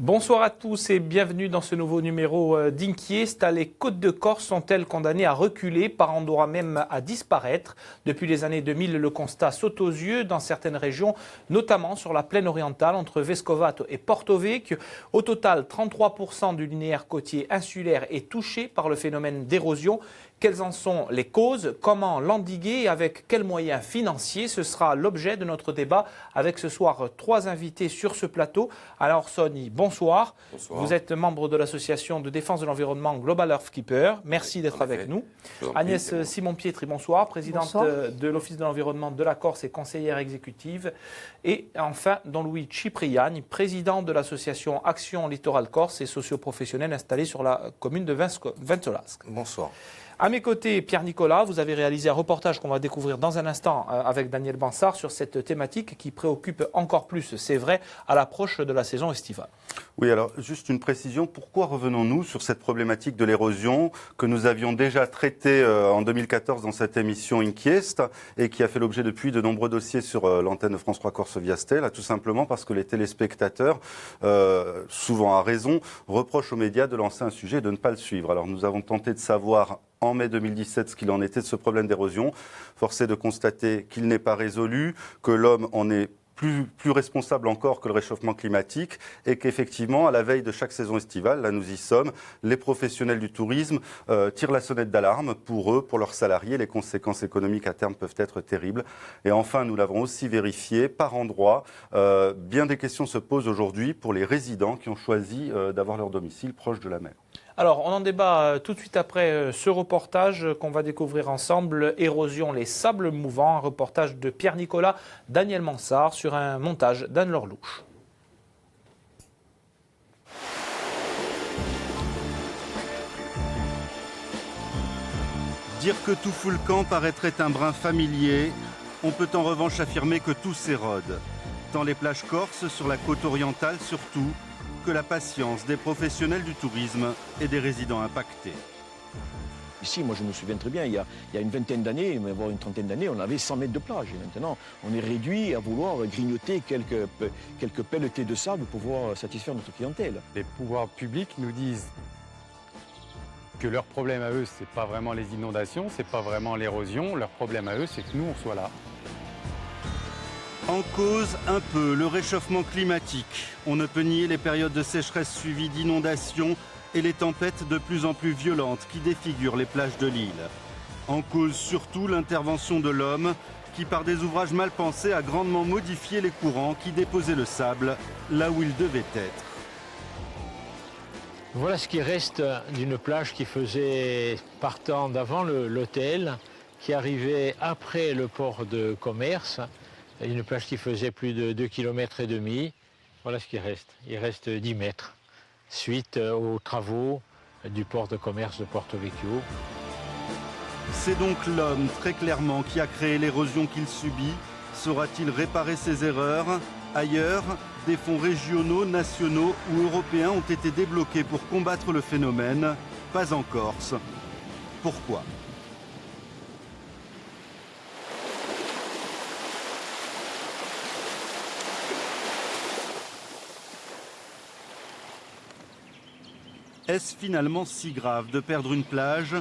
Bonsoir à tous et bienvenue dans ce nouveau numéro d'Inquiest. Les Côtes de Corse sont-elles condamnées à reculer, par endroits même à disparaître? Depuis les années 2000, le constat saute aux yeux dans certaines régions, notamment sur la plaine orientale entre Vescovato et Porto Vecchio. Au total, 33% du linéaire côtier insulaire est touché par le phénomène d'érosion. Quelles en sont les causes? Comment l'endiguer et avec quels moyens financiers? Ce sera l'objet de notre débat avec ce soir 3 invités sur ce plateau. Alors Sonny, bonsoir. Bonsoir. Vous êtes membre de l'association de défense de l'environnement Global Earthkeeper. Merci d'être avec nous. Agnès Simon-Pietri, bonsoir. Présidente de l'Office de l'environnement de la Corse et conseillère exécutive. Et enfin, Don Louis Cipriani, président de l'association Action Littoral Corse et socio-professionnel installé sur la commune de Ventolasque. Bonsoir. À mes côtés, Pierre Nicolas, vous avez réalisé un reportage qu'on va découvrir dans un instant avec Daniel Bansard sur cette thématique qui préoccupe encore plus, c'est vrai, à l'approche de la saison estivale. Oui, alors juste une précision, pourquoi revenons-nous sur cette problématique de l'érosion que nous avions déjà traitée en 2014 dans cette émission Inquiest et qui a fait l'objet depuis de nombreux dossiers sur l'antenne de France 3 Corse Viastel, tout simplement parce que les téléspectateurs, souvent à raison, reprochent aux médias de lancer un sujet et de ne pas le suivre. Alors nous avons tenté de savoir en mai 2017 ce qu'il en était de ce problème d'érosion. Force est de constater qu'il n'est pas résolu, que l'homme en est plus responsable encore que le réchauffement climatique et qu'effectivement, à la veille de chaque saison estivale, là nous y sommes, les professionnels du tourisme tirent la sonnette d'alarme pour eux, pour leurs salariés. Les conséquences économiques à terme peuvent être terribles. Et enfin, nous l'avons aussi vérifié, par endroits, bien des questions se posent aujourd'hui pour les résidents qui ont choisi d'avoir leur domicile proche de la mer. Alors, on en débat tout de suite après ce reportage qu'on va découvrir ensemble, Érosion, les sables mouvants, un reportage de Pierre Nicolas, Daniel Mansard sur un montage d'Anne Lorlouche. Dire que tout fout le camp paraîtrait un brin familier, on peut en revanche affirmer que tout s'érode. Dans les plages corses, sur la côte orientale surtout, que la patience des professionnels du tourisme et des résidents impactés. Ici, moi je me souviens très bien, il y a une vingtaine d'années, voire une trentaine d'années, on avait 100 mètres de plage. Et maintenant, on est réduit à vouloir grignoter quelques pelletées de sable pour pouvoir satisfaire notre clientèle. Les pouvoirs publics nous disent que leur problème à eux, c'est pas vraiment les inondations, c'est pas vraiment l'érosion. Leur problème à eux, c'est que nous, on soit là. En cause, un peu, le réchauffement climatique. On ne peut nier les périodes de sécheresse suivies d'inondations et les tempêtes de plus en plus violentes qui défigurent les plages de l'île. En cause surtout l'intervention de l'homme qui, par des ouvrages mal pensés, a grandement modifié les courants qui déposaient le sable là où il devait être. Voilà ce qui reste d'une plage qui faisait partant d'avant l'hôtel, qui arrivait après le port de commerce. Une plage qui faisait plus de 2,5 km. Voilà ce qui reste. Il reste 10 mètres suite aux travaux du port de commerce de Porto Vecchio. C'est donc l'homme, très clairement, qui a créé l'érosion qu'il subit. Saura-t-il réparer ses erreurs? Ailleurs, des fonds régionaux, nationaux ou européens ont été débloqués pour combattre le phénomène. Pas en Corse. Pourquoi ? Est-ce finalement si grave de perdre une plage?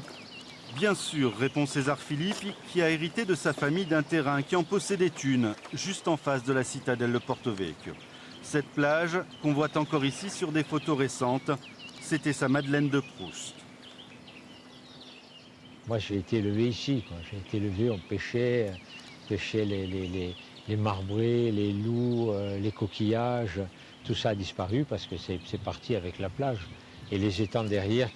Bien sûr, répond César Philippe, qui a hérité de sa famille d'un terrain qui en possédait une, juste en face de la citadelle de Porto Vecchio. Cette plage, qu'on voit encore ici sur des photos récentes, c'était sa Madeleine de Proust. Moi, j'ai été élevé ici, quoi. J'ai été élevé, on pêchait les marbrés, les loups, les coquillages. Tout ça a disparu parce que c'est parti avec la plage. Et les étangs derrière,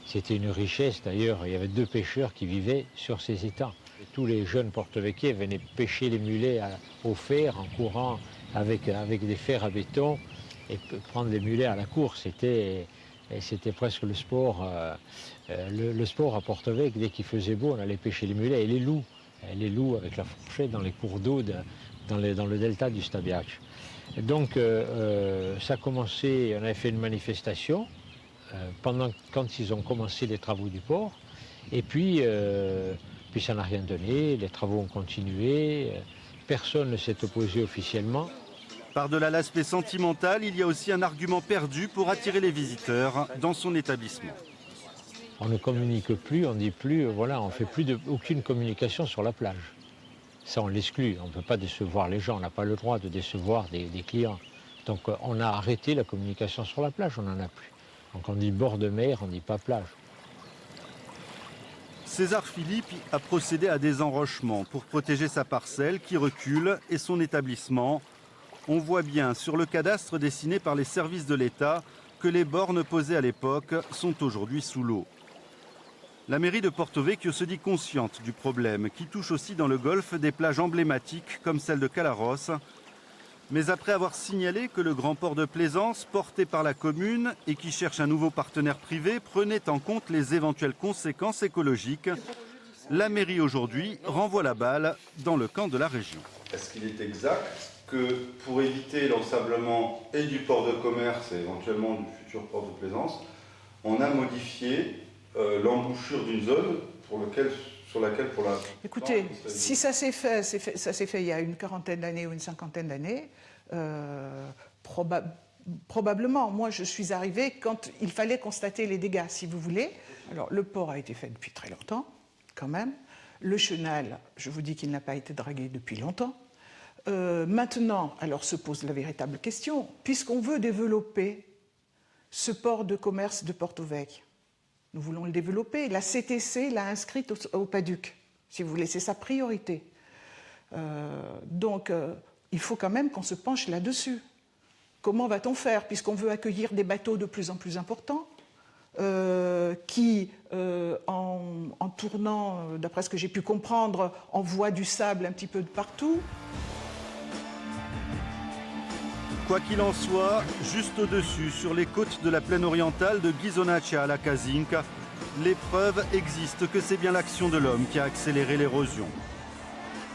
c'était une richesse d'ailleurs. Il y avait 2 pêcheurs qui vivaient sur ces étangs. Et tous les jeunes porto-vecchiais venaient pêcher les mulets au fer en courant avec des fers à béton et prendre les mulets à la course. C'était presque le sport. Le sport à Porto Vecchio, dès qu'il faisait beau, on allait pêcher les mulets et les loups avec la fourchette dans les cours d'eau dans le delta du Stabiac. Donc ça a commencé, on avait fait une manifestation quand ils ont commencé les travaux du port. Et puis ça n'a rien donné, les travaux ont continué, personne ne s'est opposé officiellement. Par-delà l'aspect sentimental, il y a aussi un argument perdu pour attirer les visiteurs dans son établissement. On ne communique plus, on ne dit plus, voilà, on ne fait plus aucune communication sur la plage. Ça, on l'exclut, on ne peut pas décevoir les gens, on n'a pas le droit de décevoir des clients. Donc on a arrêté la communication sur la plage, on n'en a plus. Donc on dit bord de mer, on ne dit pas plage. César Philippe a procédé à des enrochements pour protéger sa parcelle qui recule et son établissement. On voit bien sur le cadastre dessiné par les services de l'État que les bornes posées à l'époque sont aujourd'hui sous l'eau. La mairie de Porto Vecchio se dit consciente du problème qui touche aussi dans le golfe des plages emblématiques comme celle de Calaros. Mais après avoir signalé que le grand port de plaisance porté par la commune et qui cherche un nouveau partenaire privé prenait en compte les éventuelles conséquences écologiques, la mairie aujourd'hui renvoie la balle dans le camp de la région. Est-ce qu'il est exact que pour éviter l'ensablement et du port de commerce et éventuellement du futur port de plaisance, on a modifié l'embouchure d'une zone sur laquelle pour la... Écoutez, si ça s'est fait, ça s'est fait il y a une quarantaine d'années ou une cinquantaine d'années, probablement. Moi, je suis arrivée quand il fallait constater les dégâts, si vous voulez. Alors, le port a été fait depuis très longtemps, quand même. Le chenal, je vous dis qu'il n'a pas été dragué depuis longtemps. Maintenant, alors se pose la véritable question, puisqu'on veut développer ce port de commerce de Porto Vecchio, nous voulons le développer. La CTC l'a inscrite au PADUC, si vous voulez, c'est sa priorité. Donc, il faut quand même qu'on se penche là-dessus. Comment va-t-on faire, puisqu'on veut accueillir des bateaux de plus en plus importants, qui, en tournant, d'après ce que j'ai pu comprendre, envoient du sable un petit peu de partout. Quoi qu'il en soit, juste au-dessus, sur les côtes de la plaine orientale de Ghisonaccia à la Casinca, les preuves existent que c'est bien l'action de l'homme qui a accéléré l'érosion.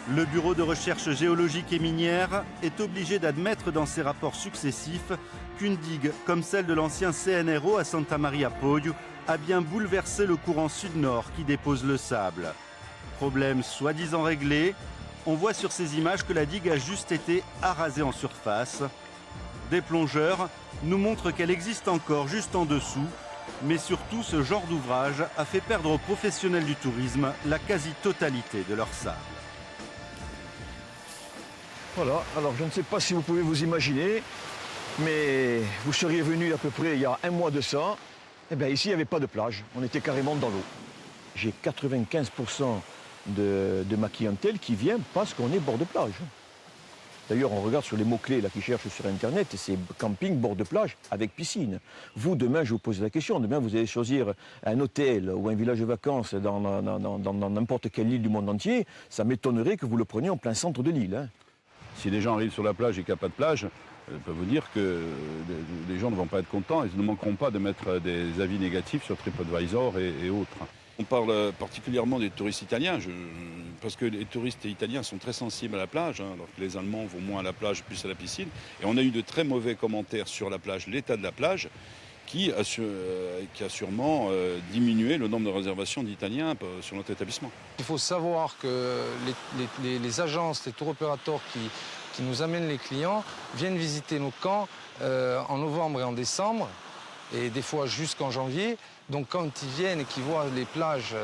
Le Bureau de recherche géologique et minière est obligé d'admettre dans ses rapports successifs qu'une digue comme celle de l'ancien CNRO à Santa Maria Poggio a bien bouleversé le courant sud-nord qui dépose le sable. Problème soi-disant réglé, on voit sur ces images que la digue a juste été arasée en surface. Des plongeurs nous montrent qu'elle existe encore juste en dessous, mais surtout ce genre d'ouvrage a fait perdre aux professionnels du tourisme la quasi-totalité de leur sable. Voilà, alors je ne sais pas si vous pouvez vous imaginer, mais vous seriez venu à peu près il y a un mois de ça, et bien ici il n'y avait pas de plage, on était carrément dans l'eau. J'ai 95% de ma clientèle qui vient parce qu'on est bord de plage. D'ailleurs, on regarde sur les mots-clés qui cherchent sur Internet, c'est camping, bord de plage, avec piscine. Vous, demain, je vous pose la question, demain, vous allez choisir un hôtel ou un village de vacances dans n'importe quelle île du monde entier, ça m'étonnerait que vous le preniez en plein centre de l'île. Hein. Si des gens arrivent sur la plage et qu'il n'y a pas de plage, je peux vous dire que les gens ne vont pas être contents. Ils ne manqueront pas de mettre des avis négatifs sur TripAdvisor et autres. On parle particulièrement des touristes italiens, parce que les touristes italiens sont très sensibles à la plage, alors que les Allemands vont moins à la plage, plus à la piscine. Et on a eu de très mauvais commentaires sur la plage, l'état de la plage, qui a sûrement diminué le nombre de réservations d'Italiens sur notre établissement. Il faut savoir que les agences, les tour opérateurs qui nous amènent les clients viennent visiter nos camps en novembre et en décembre, et des fois jusqu'en janvier. Donc quand ils viennent et qu'ils voient les plages,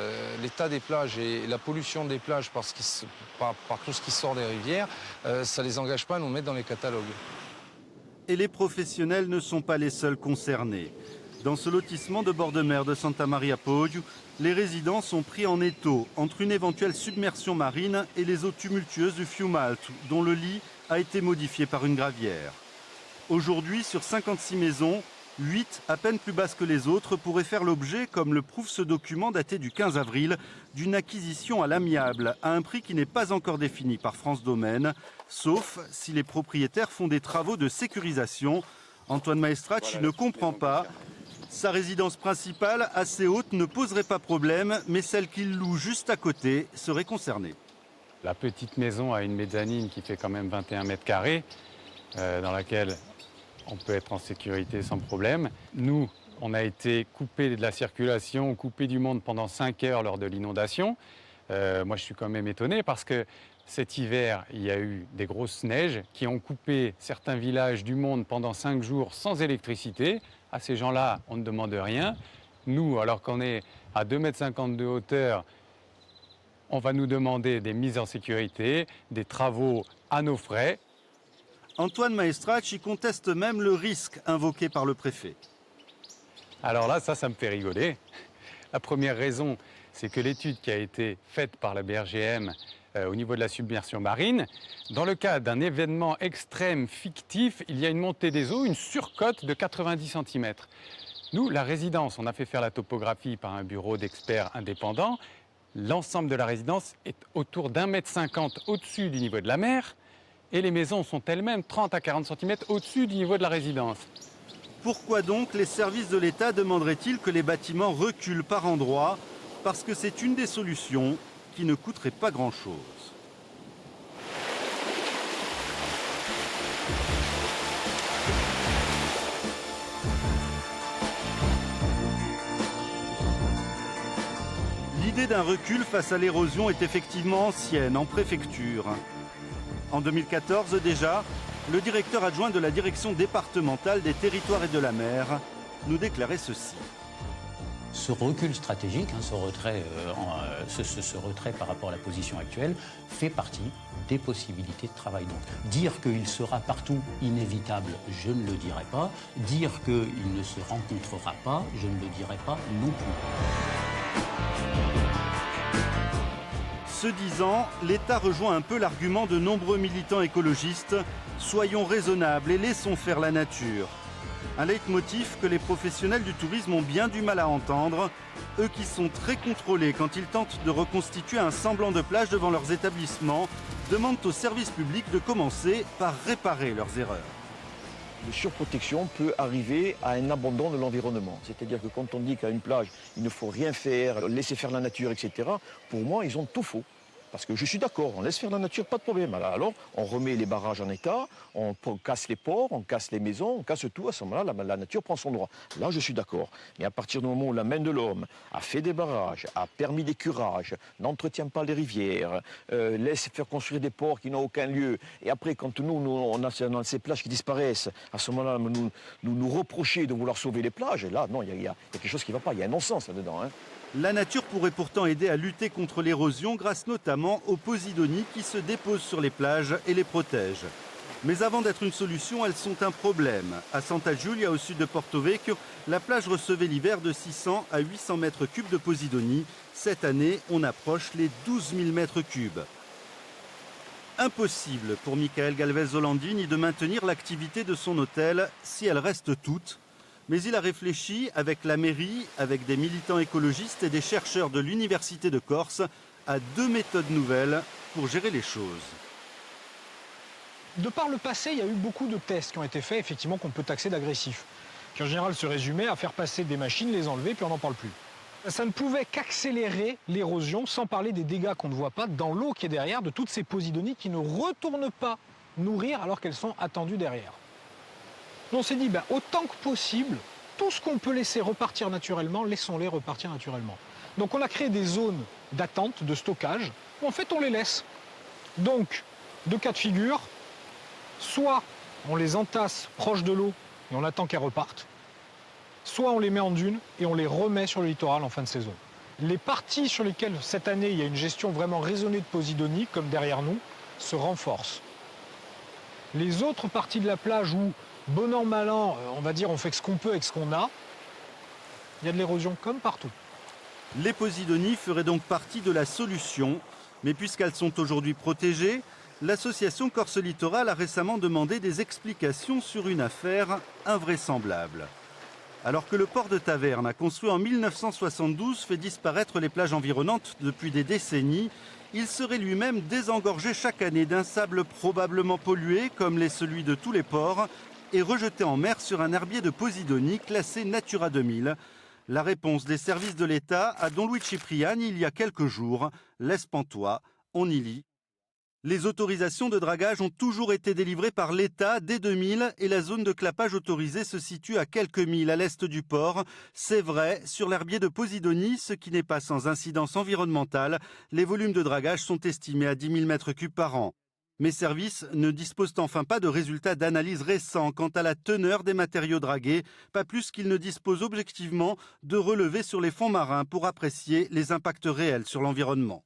l'état des plages et la pollution des plages par tout ce qui sort des rivières, ça ne les engage pas à nous mettre dans les catalogues. Et les professionnels ne sont pas les seuls concernés. Dans ce lotissement de bord de mer de Santa Maria Poggio, les résidents sont pris en étau entre une éventuelle submersion marine et les eaux tumultueuses du Fiumalto, dont le lit a été modifié par une gravière. Aujourd'hui, sur 56 maisons, 8, à peine plus basses que les autres, pourraient faire l'objet, comme le prouve ce document daté du 15 avril, d'une acquisition à l'amiable, à un prix qui n'est pas encore défini par France Domaine, sauf si les propriétaires font des travaux de sécurisation. Antoine Maestracci ne comprend pas. Sa résidence principale, assez haute, ne poserait pas problème, mais celle qu'il loue juste à côté serait concernée. La petite maison a une mezzanine qui fait quand même 21 mètres carrés, dans laquelle on peut être en sécurité sans problème. Nous, on a été coupés de la circulation, coupés du monde pendant 5 heures lors de l'inondation. Moi, je suis quand même étonné parce que cet hiver, il y a eu des grosses neiges qui ont coupé certains villages du monde pendant 5 jours sans électricité. À ces gens-là, on ne demande rien. Nous, alors qu'on est à 2,50 m de hauteur, on va nous demander des mises en sécurité, des travaux à nos frais. Antoine Maestracci conteste même le risque invoqué par le préfet. Alors là, ça me fait rigoler. La première raison, c'est que l'étude qui a été faite par la BRGM au niveau de la submersion marine, dans le cas d'un événement extrême fictif, il y a une montée des eaux, une surcote de 90 cm. Nous, la résidence, on a fait faire la topographie par un bureau d'experts indépendants. L'ensemble de la résidence est autour d'1,50 m au-dessus du niveau de la mer et les maisons sont elles-mêmes 30 à 40 cm au-dessus du niveau de la résidence. Pourquoi donc les services de l'État demanderaient-ils que les bâtiments reculent par endroits? Parce que c'est une des solutions qui ne coûterait pas grand-chose. L'idée d'un recul face à l'érosion est effectivement ancienne en préfecture. En 2014 déjà, le directeur adjoint de la direction départementale des territoires et de la mer nous déclarait ceci. Ce recul stratégique, ce retrait par rapport à la position actuelle, fait partie des possibilités de travail. Donc, dire qu'il sera partout inévitable, je ne le dirai pas. Dire qu'il ne se rencontrera pas, je ne le dirai pas non plus. Ce disant, l'État rejoint un peu l'argument de nombreux militants écologistes. Soyons raisonnables et laissons faire la nature. Un leitmotiv que les professionnels du tourisme ont bien du mal à entendre, eux qui sont très contrôlés quand ils tentent de reconstituer un semblant de plage devant leurs établissements, demandent aux services publics de commencer par réparer leurs erreurs. La surprotection peut arriver à un abandon de l'environnement. C'est-à-dire que quand on dit qu'à une plage, il ne faut rien faire, laisser faire la nature, etc., pour moi, ils ont tout faux. Parce que je suis d'accord, on laisse faire la nature, pas de problème. Alors, on remet les barrages en état, on casse les ports, on casse les maisons, on casse tout. À ce moment-là, la nature prend son droit. Là, je suis d'accord. Mais à partir du moment où la main de l'homme a fait des barrages, a permis des curages, n'entretient pas les rivières, laisse faire construire des ports qui n'ont aucun lieu, et après, quand on a ces plages qui disparaissent, à ce moment-là, nous reprocher de vouloir sauver les plages, là, non, il y a quelque chose qui ne va pas, il y a un non-sens là-dedans. La nature pourrait pourtant aider à lutter contre l'érosion grâce notamment aux posidonies qui se déposent sur les plages et les protègent. Mais avant d'être une solution, elles sont un problème. À Santa Giulia, au sud de Porto Vecchio, la plage recevait l'hiver de 600 à 800 mètres cubes de posidonie. Cette année, on approche les 12 000 mètres cubes. Impossible pour Michael Galvez-Zolandini de maintenir l'activité de son hôtel si elle reste toute. Mais il a réfléchi avec la mairie, avec des militants écologistes et des chercheurs de l'Université de Corse à 2 méthodes nouvelles pour gérer les choses. De par le passé, il y a eu beaucoup de tests qui ont été faits, effectivement, qu'on peut taxer d'agressifs, qui en général se résumaient à faire passer des machines, les enlever, puis on n'en parle plus. Ça ne pouvait qu'accélérer l'érosion, sans parler des dégâts qu'on ne voit pas dans l'eau qui est derrière, de toutes ces posidonies qui ne retournent pas nourrir alors qu'elles sont attendues derrière. On s'est dit, autant que possible, tout ce qu'on peut laisser repartir naturellement, laissons-les repartir naturellement. Donc on a créé des zones d'attente, de stockage, où en fait on les laisse. Donc, deux cas de figure, soit on les entasse proche de l'eau et on attend qu'elles repartent, soit on les met en dune et on les remet sur le littoral en fin de saison. Les parties sur lesquelles cette année il y a une gestion vraiment raisonnée de posidonie, comme derrière nous, se renforcent. Les autres parties de la plage où, bon an, mal an, on va dire on fait ce qu'on peut avec ce qu'on a, il y a de l'érosion comme partout. Les posidonies feraient donc partie de la solution, mais puisqu'elles sont aujourd'hui protégées, l'association Corse Littoral a récemment demandé des explications sur une affaire invraisemblable. Alors que le port de Taverne, construit en 1972, fait disparaître les plages environnantes depuis des décennies, il serait lui-même désengorgé chaque année d'un sable probablement pollué, comme l'est celui de tous les ports, et rejeté en mer sur un herbier de posidonie classé Natura 2000. La réponse des services de l'État à Don Luigi Priani il y a quelques jours laisse pantois, on y lit. Les autorisations de dragage ont toujours été délivrées par l'État dès 2000 et la zone de clapage autorisée se situe à quelques milles à l'est du port. C'est vrai, sur l'herbier de Posidonie, ce qui n'est pas sans incidence environnementale, les volumes de dragage sont estimés à 10 000 m3 par an. Mes services ne disposent enfin pas de résultats d'analyse récents quant à la teneur des matériaux dragués, pas plus qu'ils ne disposent objectivement de relevés sur les fonds marins pour apprécier les impacts réels sur l'environnement.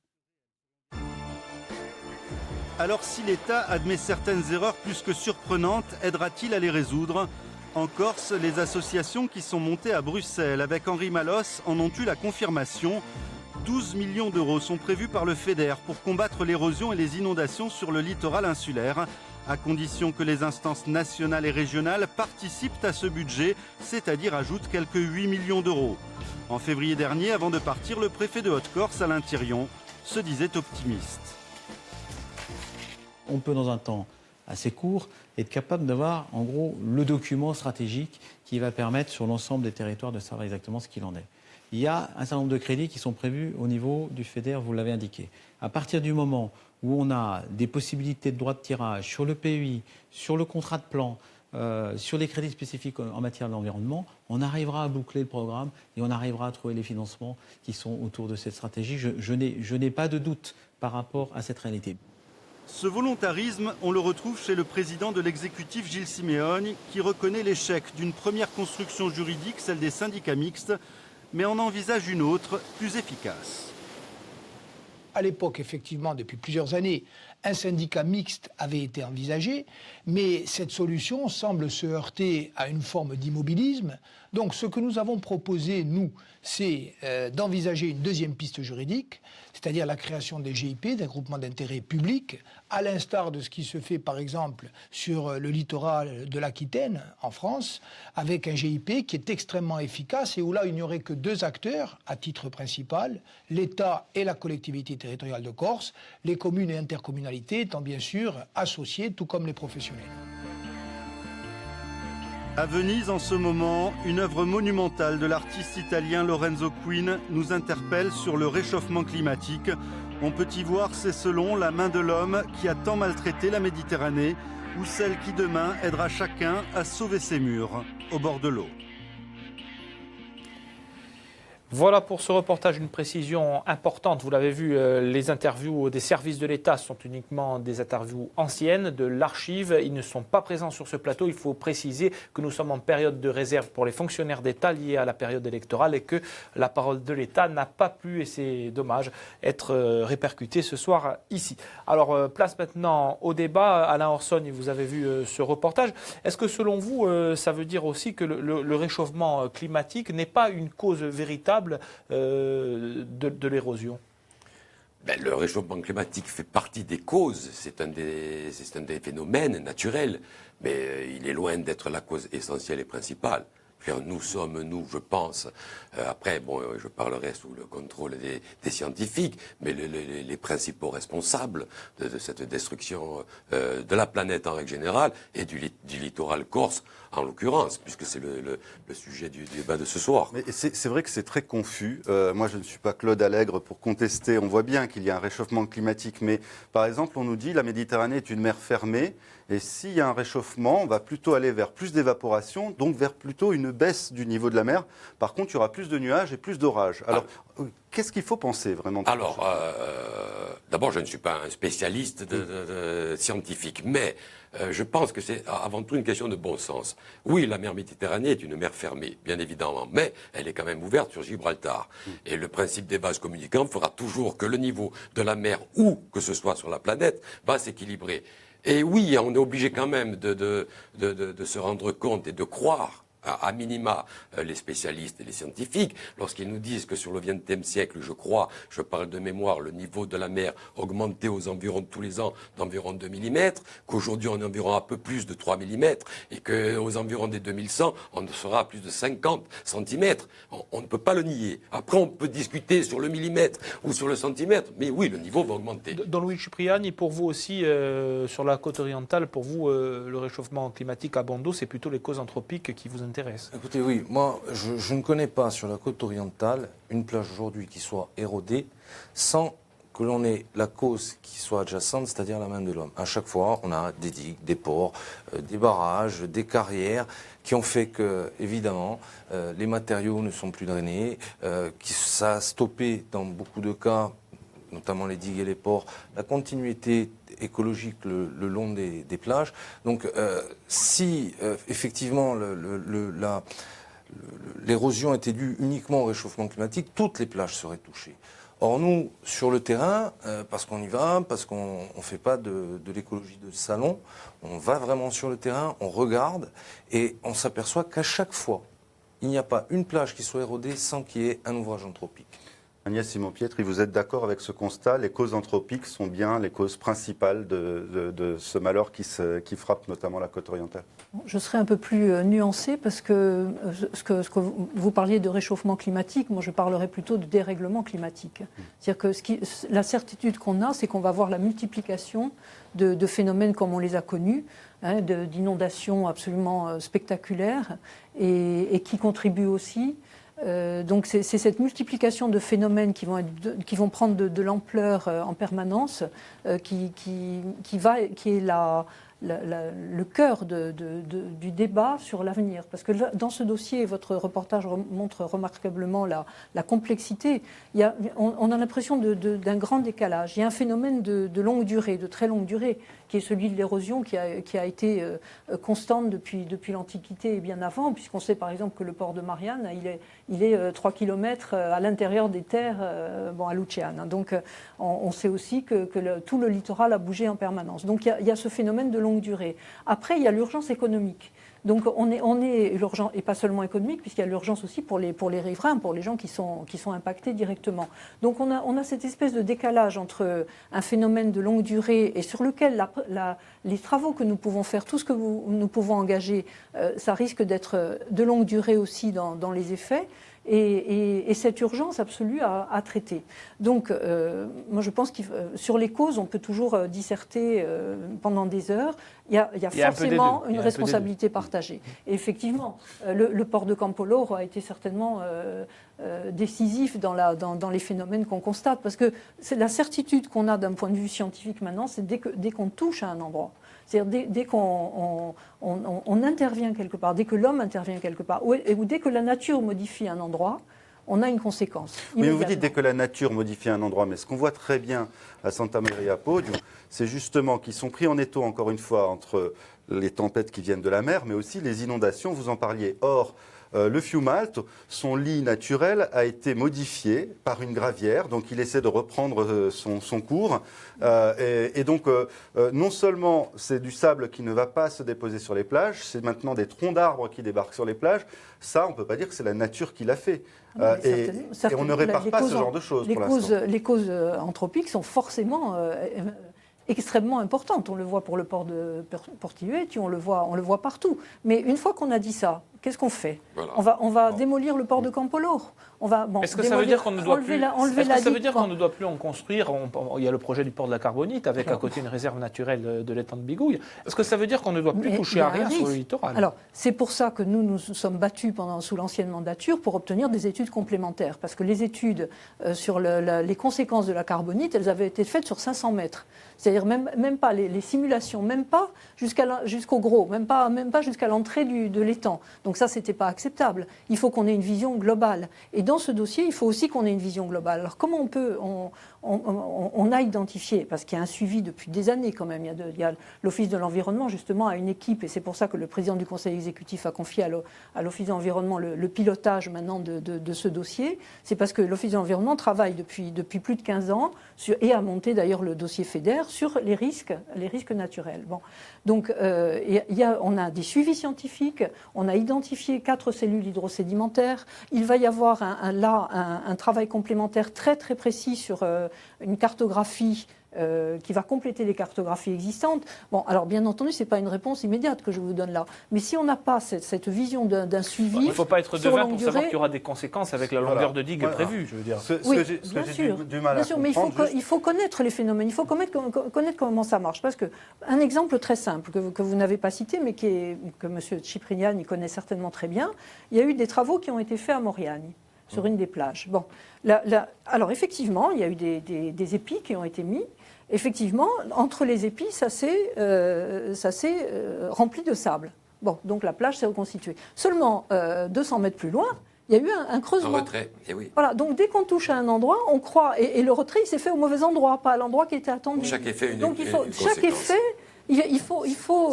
Alors si l'État admet certaines erreurs plus que surprenantes, aidera-t-il à les résoudre ? En Corse, les associations qui sont montées à Bruxelles avec Henri Malos en ont eu la confirmation. 12 millions d'euros sont prévus par le FEDER pour combattre l'érosion et les inondations sur le littoral insulaire, à condition que les instances nationales et régionales participent à ce budget, c'est-à-dire ajoutent quelques 8 millions d'euros. En février dernier, avant de partir, le préfet de Haute-Corse, Alain Thirion, se disait optimiste. On peut, dans un temps assez court, être capable d'avoir, en gros, le document stratégique qui va permettre sur l'ensemble des territoires de savoir exactement ce qu'il en est. Il y a un certain nombre de crédits qui sont prévus au niveau du FEDER, vous l'avez indiqué. À partir du moment où on a des possibilités de droit de tirage sur le PEI, sur le contrat de plan, sur les crédits spécifiques en matière d'environnement, on arrivera à boucler le programme et on arrivera à trouver les financements qui sont autour de cette stratégie. Je n'ai pas de doute par rapport à cette réalité. Ce volontarisme, on le retrouve chez le président de l'exécutif Gilles Simeoni, qui reconnaît l'échec d'une première construction juridique, celle des syndicats mixtes, mais en envisage une autre, plus efficace. À l'époque, effectivement, depuis plusieurs années, un syndicat mixte avait été envisagé, mais cette solution semble se heurter à une forme d'immobilisme. Donc ce que nous avons proposé, nous, c'est d'envisager une deuxième piste juridique, c'est-à-dire la création des GIP, des groupements d'intérêt public, à l'instar de ce qui se fait par exemple sur le littoral de l'Aquitaine, en France, avec un GIP qui est extrêmement efficace et où là il n'y aurait que deux acteurs à titre principal, l'État et la collectivité territoriale de Corse, les communes et intercommunalités étant bien sûr associées, tout comme les professionnels. À Venise, en ce moment, une œuvre monumentale de l'artiste italien Lorenzo Quinn nous interpelle sur le réchauffement climatique. On peut y voir, c'est selon, la main de l'homme qui a tant maltraité la Méditerranée, ou celle qui demain aidera chacun à sauver ses murs au bord de l'eau. Voilà pour ce reportage une précision importante. Vous l'avez vu, les interviews des services de l'État sont uniquement des interviews anciennes, de l'archive. Ils ne sont pas présents sur ce plateau. Il faut préciser que nous sommes en période de réserve pour les fonctionnaires d'État liés à la période électorale et que la parole de l'État n'a pas pu, et c'est dommage, être répercutée ce soir ici. Alors, place maintenant au débat. Alain Orsogne, vous avez vu ce reportage. Est-ce que selon vous, ça veut dire aussi que le réchauffement climatique n'est pas une cause véritable de l'érosion? Le réchauffement climatique fait partie des causes, c'est un des phénomènes naturels, mais il est loin d'être la cause essentielle et principale. Nous sommes, je pense, après, je parlerai sous le contrôle des scientifiques, mais les principaux responsables de cette destruction de la planète en règle générale et du littoral corse en l'occurrence, puisque c'est le sujet du débat de ce soir. Mais c'est vrai que c'est très confus. Moi, je ne suis pas Claude Allègre pour contester. On voit bien qu'il y a un réchauffement climatique, mais par exemple, on nous dit que la Méditerranée est une mer fermée, et s'il y a un réchauffement, on va plutôt aller vers plus d'évaporation, donc vers plutôt une baisse du niveau de la mer. Par contre, il y aura plus de nuages et plus d'orages. Alors, qu'est-ce qu'il faut penser vraiment? Alors, d'abord, je ne suis pas un spécialiste scientifique, mais je pense que c'est avant tout une question de bon sens. Oui, la mer Méditerranée est une mer fermée, bien évidemment, mais elle est quand même ouverte sur Gibraltar. Et le principe des vases communicants fera toujours que le niveau de la mer, où que ce soit sur la planète, va s'équilibrer. Et oui, on est obligé quand même de se rendre compte et de croire, à minima, les spécialistes et les scientifiques, lorsqu'ils nous disent que sur le XXe siècle, je parle de mémoire, le niveau de la mer augmentait aux environs de tous les ans d'environ 2 mm, qu'aujourd'hui on est environ un peu plus de 3 mm, et qu'aux environs des 2100, on sera à plus de 50 cm. On ne peut pas le nier. Après, on peut discuter sur le millimètre ou sur le centimètre, mais oui, le niveau va augmenter. Don Luigi Cipriani, pour vous aussi, sur la côte orientale, pour vous, le réchauffement climatique à Bondo, c'est plutôt les causes anthropiques qui vous intéressent? Écoutez, oui, moi, je ne connais pas sur la côte orientale une plage aujourd'hui qui soit érodée sans que l'on ait la cause qui soit adjacente, c'est-à-dire la main de l'homme. À chaque fois, on a des digues, des ports, des barrages, des carrières qui ont fait que, évidemment, les matériaux ne sont plus drainés, ça a stoppé dans beaucoup de cas, notamment les digues et les ports, la continuité écologique le long des plages. Donc, si effectivement l'érosion était due uniquement au réchauffement climatique, toutes les plages seraient touchées. Or, nous, sur le terrain, parce qu'on y va, parce qu'on ne fait pas de l'écologie de salon, on va vraiment sur le terrain, on regarde, et on s'aperçoit qu'à chaque fois, il n'y a pas une plage qui soit érodée sans qu'il y ait un ouvrage anthropique. Agnès Simon-Pietri, vous êtes d'accord avec ce constat? Les causes anthropiques sont bien les causes principales de ce malheur qui frappe notamment la côte orientale? Je serais un peu plus nuancée parce que ce que vous parliez de réchauffement climatique, moi je parlerais plutôt de dérèglement climatique. C'est-à-dire que la certitude qu'on a, c'est qu'on va voir la multiplication de phénomènes comme on les a connus, hein, d'inondations absolument spectaculaires et qui contribuent aussi. Donc c'est cette multiplication de phénomènes qui vont prendre de l'ampleur en permanence qui est le cœur du débat sur l'avenir. Parce que dans ce dossier, votre reportage montre remarquablement la complexité. On a l'impression d'un grand décalage. Il y a un phénomène de longue durée, de très longue durée, qui est celui de l'érosion qui a été constante depuis l'Antiquité et bien avant, puisqu'on sait par exemple que le port de Marianne, il est 3 km à l'intérieur des terres à Luciane. Donc on sait aussi que tout le littoral a bougé en permanence. Donc il y a ce phénomène de longue durée. Après, il y a l'urgence économique. Donc on est l'urgence, et pas seulement économique, puisqu'il y a l'urgence aussi pour les riverains, pour les gens qui sont impactés directement. Donc on a cette espèce de décalage entre un phénomène de longue durée et sur lequel les travaux que nous pouvons faire, tout ce que nous pouvons engager, ça risque d'être de longue durée aussi dans les effets. Et cette urgence absolue à traiter. Donc, moi je pense que sur les causes, on peut toujours disserter pendant des heures. Il y a forcément une responsabilité partagée. Et effectivement, le port de Campoloro a été certainement décisif dans les phénomènes qu'on constate. Parce que c'est la certitude qu'on a d'un point de vue scientifique maintenant, c'est dès qu'on touche à un endroit. C'est-à-dire dès qu'on intervient quelque part, dès que l'homme intervient quelque part, ou dès que la nature modifie un endroit, on a une conséquence. Mais vous dites dès que la nature modifie un endroit, mais ce qu'on voit très bien à Santa Maria Podio, c'est justement qu'ils sont pris en étau, encore une fois, entre les tempêtes qui viennent de la mer, mais aussi les inondations, vous en parliez. Or, le Fiumalto, son lit naturel a été modifié par une gravière, donc il essaie de reprendre son cours. Et donc, non seulement c'est du sable qui ne va pas se déposer sur les plages, c'est maintenant des troncs d'arbres qui débarquent sur les plages. Ça, on ne peut pas dire que c'est la nature qui l'a fait. Et on ne répare pas ce genre de choses pour l'instant. Les causes anthropiques sont forcément extrêmement importante. On le voit pour le port de Portiuetti, on le voit partout. Mais une fois qu'on a dit ça, qu'est-ce qu'on fait? Voilà. On va démolir le port de Campoloro. Est-ce que ça veut dire qu'on ne doit plus en construire? Il y a le projet du port de la Carbonite avec à côté une réserve naturelle de l'étang de Bigouille. Est-ce que ça veut dire qu'on ne doit plus toucher à rien sur le littoral? Alors, c'est pour ça que nous sommes battus sous l'ancienne mandature pour obtenir des études complémentaires. Parce que les études sur les conséquences de la Carbonite, elles avaient été faites sur 500 mètres. C'est-à-dire même pas les simulations, même pas jusqu'au gros, même pas jusqu'à l'entrée de l'étang. Donc ça, c'était pas acceptable. Il faut qu'on ait une vision globale. Et dans ce dossier, il faut aussi qu'on ait une vision globale. Alors comment on a identifié, parce qu'il y a un suivi depuis des années quand même, il y a l'Office de l'environnement justement a une équipe, et c'est pour ça que le président du conseil exécutif a confié à l'Office de l'environnement le pilotage maintenant de ce dossier. C'est parce que l'Office de l'environnement travaille depuis plus de 15 ans et a monté d'ailleurs le dossier FEDER sur les risques naturels. Bon. Donc on a des suivis scientifiques, on a identifié 4 cellules hydrosédimentaires. Il va y avoir un travail complémentaire très très précis sur une cartographie qui va compléter les cartographies existantes. Bon, alors bien entendu, ce n'est pas une réponse immédiate que je vous donne là. Mais si on n'a pas cette vision d'un suivi. Il ne faut pas être devin pour savoir qu'il y aura des conséquences avec la longueur de digue prévue, je veux dire. Bien sûr, mais il faut connaître les phénomènes, il faut connaître comment ça marche. Parce qu'un exemple très simple que vous n'avez pas cité, mais que M. Cipriani connaît certainement très bien, il y a eu des travaux qui ont été faits à Moriani. sur une des plages. Bon, alors effectivement, il y a eu des épis qui ont été mis. Effectivement, entre les épis, ça s'est rempli de sable. Bon, donc la plage s'est reconstituée. Seulement 200 mètres plus loin, il y a eu un creusement. Un retrait, et oui. Voilà, donc dès qu'on touche à un endroit, on croit, et le retrait, il s'est fait au mauvais endroit, pas à l'endroit qui était attendu. Chaque effet, donc chaque effet,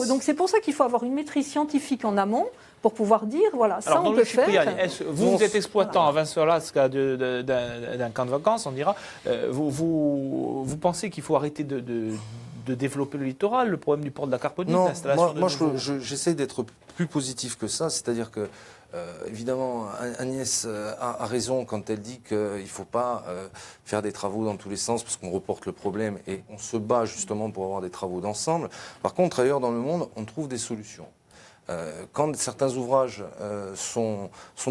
donc c'est pour ça qu'il faut avoir une maîtrise scientifique en amont pour pouvoir dire, voilà, ça on peut faire. Vous êtes exploitant à Vinsolasca d'un camp de vacances, on dira. Vous pensez qu'il faut arrêter de développer le littoral, le problème du port de la Carbonite, l'installation de nouveaux... j'essaie d'être plus positif que ça, c'est-à-dire que évidemment, Agnès a raison quand elle dit qu'il ne faut pas faire des travaux dans tous les sens parce qu'on reporte le problème et on se bat justement pour avoir des travaux d'ensemble. Par contre, ailleurs dans le monde, on trouve des solutions. Quand certains ouvrages sont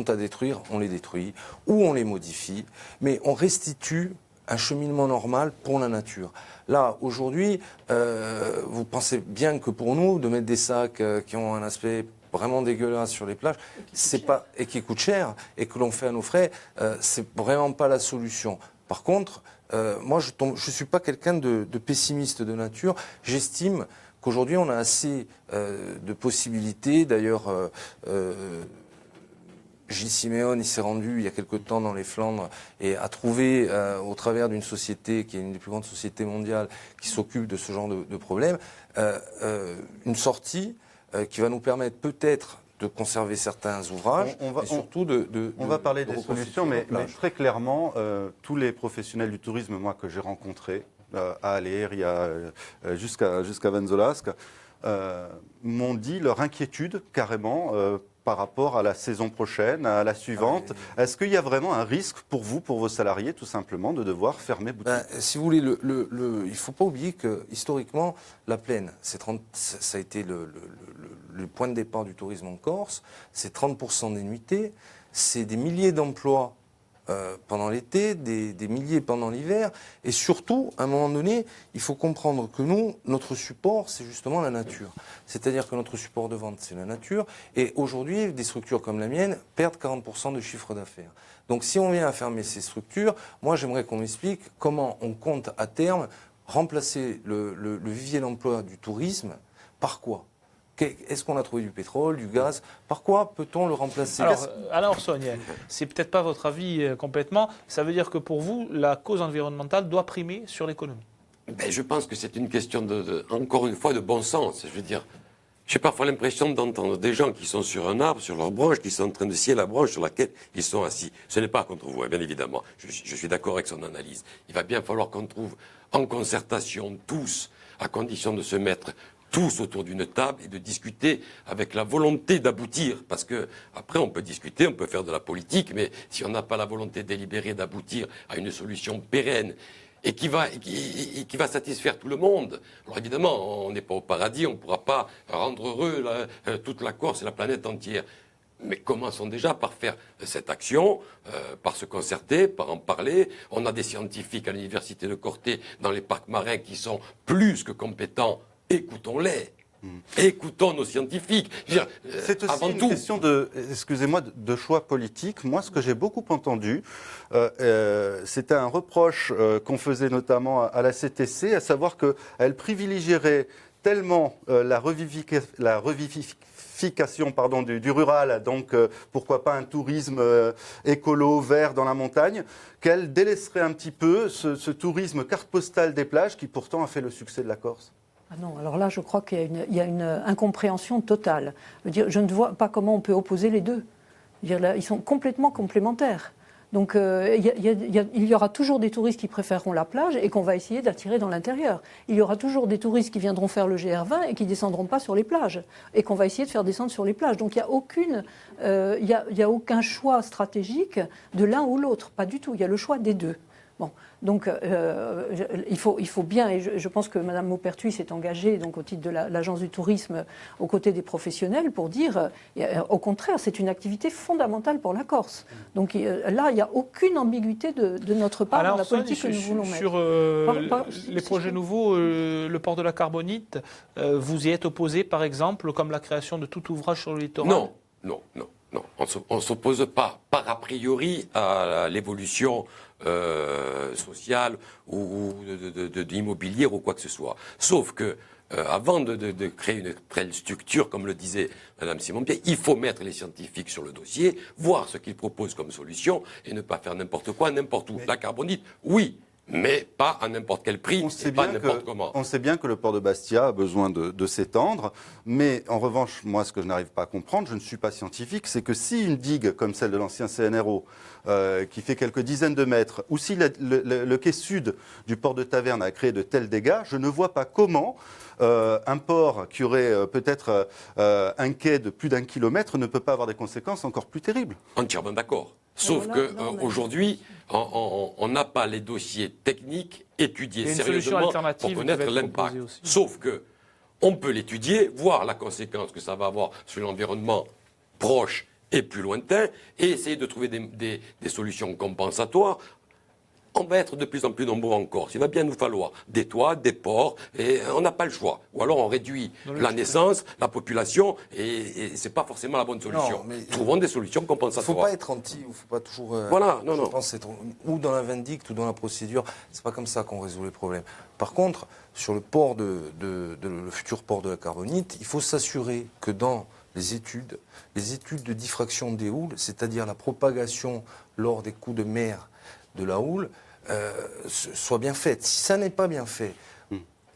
à détruire, on les détruit ou on les modifie, mais on restitue un cheminement normal pour la nature. Là, aujourd'hui, vous pensez bien que pour nous, de mettre des sacs qui ont un aspect vraiment dégueulasse sur les plages, et qui coûte cher, et que l'on fait à nos frais, c'est vraiment pas la solution. Par contre, moi je suis pas quelqu'un de pessimiste de nature. J'estime qu'aujourd'hui on a assez de possibilités. D'ailleurs, Gilles Siméon, il s'est rendu il y a quelque temps dans les Flandres et a trouvé, au travers d'une société qui est une des plus grandes sociétés mondiales qui s'occupe de ce genre de problèmes, une sortie qui va nous permettre peut-être de conserver certains ouvrages, et surtout on va parler des solutions, mais très clairement, tous les professionnels du tourisme, moi, que j'ai rencontrés, à Aléria, jusqu'à Vinsolasca, m'ont dit leur inquiétude, carrément, par rapport à la saison prochaine, à la suivante. Est-ce qu'il y a vraiment un risque pour vous, pour vos salariés, tout simplement, de devoir fermer boutique ? Si vous voulez, il ne faut pas oublier que, historiquement, la plaine, ça a été le point de départ du tourisme en Corse, c'est 30% des nuitées, c'est des milliers d'emplois pendant l'été, des milliers pendant l'hiver, et surtout, à un moment donné, il faut comprendre que nous, notre support, c'est justement la nature. C'est-à-dire que notre support de vente, c'est la nature, et aujourd'hui, des structures comme la mienne perdent 40% de chiffre d'affaires. Donc si on vient à fermer ces structures, moi j'aimerais qu'on m'explique comment on compte à terme remplacer le vivier d'emploi du tourisme par quoi ? Est-ce qu'on a trouvé du pétrole, du gaz ? Par quoi peut-on le remplacer ? Alors Sonia, c'est peut-être pas votre avis complètement. Ça veut dire que pour vous, la cause environnementale doit primer sur l'économie ? Je pense que c'est une question, encore une fois, de bon sens. Je veux dire, j'ai parfois l'impression d'entendre des gens qui sont sur un arbre, sur leur branche, qui sont en train de scier la branche sur laquelle ils sont assis. Ce n'est pas contre vous, bien évidemment. Je suis d'accord avec son analyse. Il va bien falloir qu'on trouve en concertation tous, à condition de se mettre tous autour d'une table et de discuter avec la volonté d'aboutir. Parce que après, on peut discuter, on peut faire de la politique, mais si on n'a pas la volonté délibérée d'aboutir à une solution pérenne et qui va satisfaire tout le monde. Alors évidemment, on n'est pas au paradis, on ne pourra pas rendre heureux toute la Corse et la planète entière. Mais commençons déjà par faire cette action, par se concerter, par en parler. On a des scientifiques à l'université de Corte, dans les parcs marins, qui sont plus que compétents. Écoutons-les. Écoutons nos scientifiques. C'est aussi une question de choix politique. Moi, ce que j'ai beaucoup entendu, c'était un reproche qu'on faisait notamment à la CTC, à savoir qu'elle privilégierait tellement la revivification du rural, donc pourquoi pas un tourisme écolo, vert dans la montagne, qu'elle délaisserait un petit peu ce tourisme carte postale des plages qui pourtant a fait le succès de la Corse. Ah non, alors là, je crois qu'il y a une incompréhension totale. Je ne vois pas comment on peut opposer les deux. Ils sont complètement complémentaires. Donc il y aura toujours des touristes qui préféreront la plage et qu'on va essayer d'attirer dans l'intérieur. Il y aura toujours des touristes qui viendront faire le GR20 et qui ne descendront pas sur les plages et qu'on va essayer de faire descendre sur les plages. Donc il n'y a aucun choix stratégique de l'un ou l'autre, pas du tout. Il y a le choix des deux. Bon, donc il faut bien, et je pense que Mme Maupertuis s'est engagée donc, au titre de l'Agence du tourisme aux côtés des professionnels pour dire, au contraire, c'est une activité fondamentale pour la Corse. Donc là, il n'y a aucune ambiguïté de notre part dans la politique que nous voulons mettre. Sur les projets nouveaux, le port de la Carbonite, vous y êtes opposé, par exemple, comme la création de tout ouvrage sur le littoral ? Non. Non, on ne s'oppose pas par a priori à l'évolution sociale ou d'immobilière ou quoi que ce soit. Sauf que avant de créer une telle structure, comme le disait Mme Simon-Pierre, il faut mettre les scientifiques sur le dossier, voir ce qu'ils proposent comme solution et ne pas faire n'importe quoi, n'importe où. La carbonite, oui, mais pas à n'importe quel prix, et pas n'importe comment. On sait bien que le port de Bastia a besoin de s'étendre, mais en revanche, moi, ce que je n'arrive pas à comprendre, je ne suis pas scientifique, c'est que si une digue comme celle de l'ancien CNRO, qui fait quelques dizaines de mètres, ou si le quai sud du port de Taverne a créé de tels dégâts, je ne vois pas comment un port qui aurait peut-être un quai de plus d'1 kilomètre ne peut pas avoir des conséquences encore plus terribles. Entièrement d'accord. Sauf qu'aujourd'hui, on n'a pas les dossiers techniques étudiés sérieusement pour connaître l'impact. Sauf que on peut l'étudier, voir la conséquence que ça va avoir sur l'environnement proche et plus lointain, et essayer de trouver des solutions compensatoires. On va être de plus en plus nombreux en Corse. Il va bien nous falloir des toits, des ports, et on n'a pas le choix. Ou alors on réduit la naissance, la population, et c'est pas forcément la bonne solution. Trouvons des solutions compensatoires. Il ne faut pas être anti, il ne faut pas toujours... voilà, non. Je pense être ou dans la vindicte ou dans la procédure. C'est pas comme ça qu'on résout les problèmes. Par contre, sur le port le futur port de la Carbonite, il faut s'assurer que dans les études de diffraction des houles, c'est-à-dire la propagation lors des coups de mer de la houle, soit bien faite. Si ça n'est pas bien fait,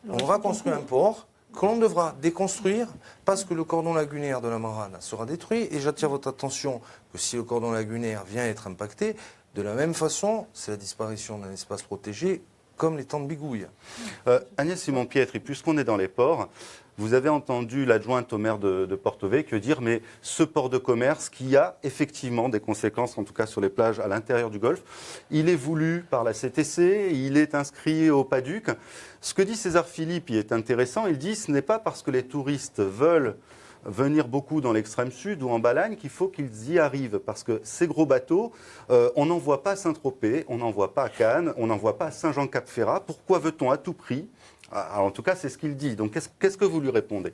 on va construire un port que l'on devra déconstruire parce que le cordon lagunaire de la Marane sera détruit. Et j'attire votre attention que si le cordon lagunaire vient être impacté, de la même façon, c'est la disparition d'un espace protégé comme les temps de Bigouille. Agnès Simon-Pietri, puisqu'on est dans les ports, vous avez entendu l'adjointe au maire de Porto Vecchio dire mais ce port de commerce qui a effectivement des conséquences, en tout cas sur les plages à l'intérieur du Golfe, il est voulu par la CTC, il est inscrit au PADUC. Ce que dit César Philippe, il est intéressant, il dit ce n'est pas parce que les touristes veulent venir beaucoup dans l'extrême sud ou en Balagne qu'il faut qu'ils y arrivent. Parce que ces gros bateaux, on n'en voit pas à Saint-Tropez, on n'en voit pas à Cannes, on n'en voit pas à Saint-Jean-Cap-Ferrat. Pourquoi veut-on à tout prix ? Alors, en tout cas, c'est ce qu'il dit. Donc, qu'est-ce que vous lui répondez ?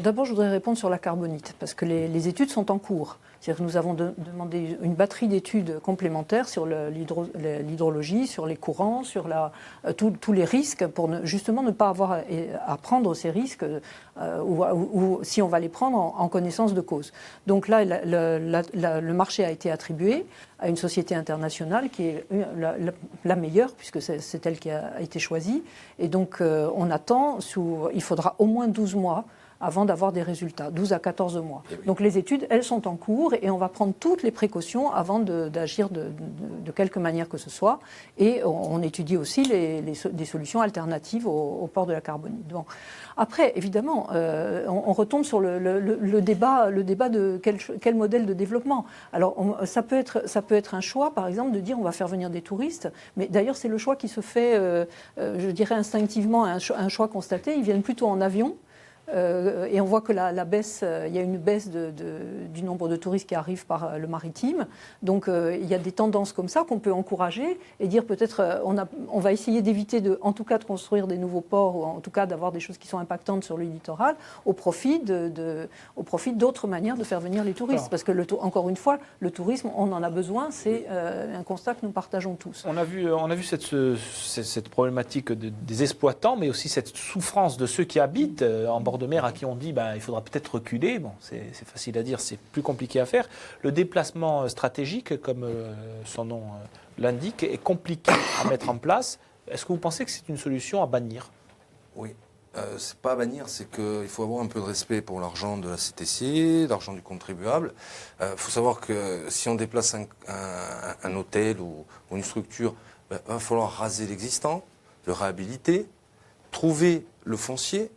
D'abord, je voudrais répondre sur la carbonite, parce que les études sont en cours. C'est-à-dire que nous avons demandé une batterie d'études complémentaires sur l'hydrologie, sur les courants, sur tous les risques, pour justement ne pas avoir à prendre ces risques, ou si on va les prendre en connaissance de cause. Donc là, le marché a été attribué à une société internationale qui est la meilleure, puisque c'est elle qui a été choisie. Et donc, on attend, il faudra au moins 12 mois avant d'avoir des résultats, 12 à 14 mois. Donc les études, elles sont en cours et on va prendre toutes les précautions avant d'agir de quelque manière que ce soit. Et on étudie aussi des solutions alternatives au port de la Carbonite. Bon. Après, évidemment, on retombe sur le débat de quel modèle de développement. Alors, ça peut être un choix, par exemple, de dire on va faire venir des touristes. Mais d'ailleurs, c'est le choix qui se fait, je dirais instinctivement, un choix constaté. Ils viennent plutôt en avion. Et on voit que la baisse, il y a une baisse du nombre de touristes qui arrivent par le maritime. Donc il y a des tendances comme ça qu'on peut encourager et dire peut-être on va essayer d'éviter en tout cas de construire des nouveaux ports ou en tout cas d'avoir des choses qui sont impactantes sur le littoral au profit d'autres manières de faire venir les touristes. Parce que encore une fois, le tourisme, on en a besoin, c'est un constat que nous partageons tous. On a vu cette problématique des exploitants, mais aussi cette souffrance de ceux qui habitent en bord de mer à qui on dit il faudra peut-être reculer. Bon, c'est facile à dire, c'est plus compliqué à faire. Le déplacement stratégique, comme son nom l'indique, est compliqué à mettre en place. Est-ce que vous pensez que c'est une solution à bannir ? Oui. C'est pas à bannir, c'est qu'il faut avoir un peu de respect pour l'argent de la CTC, l'argent du contribuable. Faut savoir que si on déplace un hôtel ou une structure, il va falloir raser l'existant, le réhabiliter, trouver le foncier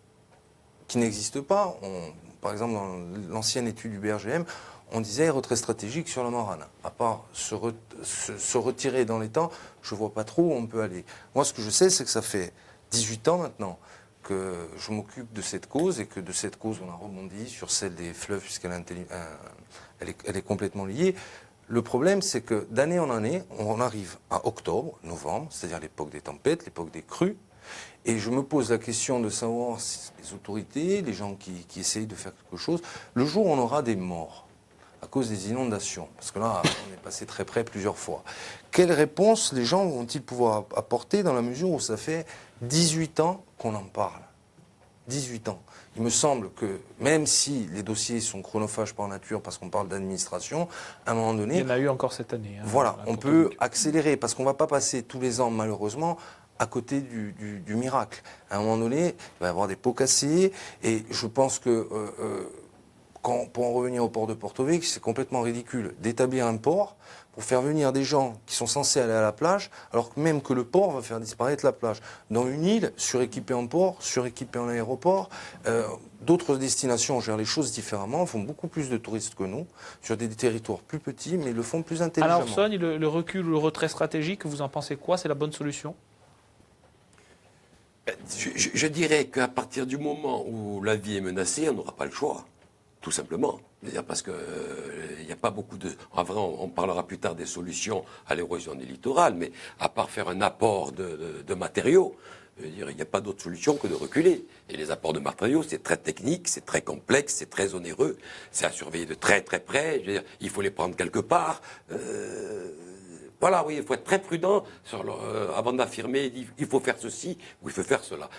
qui n'existe pas. Par exemple, dans l'ancienne étude du BRGM, on disait retrait stratégique sur la Marane. À part se retirer dans les temps, je ne vois pas trop où on peut aller. Moi, ce que je sais, c'est que ça fait 18 ans maintenant que je m'occupe de cette cause et que de cette cause, on a rebondi sur celle des fleuves puisqu'elle est complètement liée. Le problème, c'est que d'année en année, on arrive à octobre, novembre, c'est-à-dire l'époque des tempêtes, l'époque des crues, et je me pose la question de savoir si les autorités, les gens qui essayent de faire quelque chose, le jour où on aura des morts, à cause des inondations. Parce que là, on est passé très près plusieurs fois. Quelle réponse les gens vont-ils pouvoir apporter dans la mesure où ça fait 18 ans qu'on en parle ? 18 ans. Il me semble que même si les dossiers sont chronophages par nature, parce qu'on parle d'administration, à un moment donné... Il y en a eu encore cette année. Voilà, on peut accélérer, parce qu'on ne va pas passer tous les ans, malheureusement, à côté du miracle. À un moment donné, il va y avoir des pots cassés, et je pense que, pour en revenir au port de Porto Vecchio, c'est complètement ridicule d'établir un port pour faire venir des gens qui sont censés aller à la plage, alors que même que le port va faire disparaître la plage. Dans une île, suréquipée en port, suréquipée en aéroport, d'autres destinations gèrent les choses différemment, font beaucoup plus de touristes que nous, sur des territoires plus petits, mais le font plus intelligemment. Alors, Sonia, le recul, le retrait stratégique, vous en pensez quoi? C'est la bonne solution? Je dirais qu'à partir du moment où la vie est menacée, on n'aura pas le choix, tout simplement. C'est-à-dire parce que il n'y a pas beaucoup de... En vrai, on parlera plus tard des solutions à l'érosion du littoral, mais à part faire un apport de matériaux, je veux dire, il n'y a pas d'autre solution que de reculer. Et les apports de matériaux, c'est très technique, c'est très complexe, c'est très onéreux, c'est à surveiller de très très près. Je veux dire, il faut les prendre quelque part. Voilà, oui, il faut être très prudent avant d'affirmer il faut faire ceci ou il faut faire cela.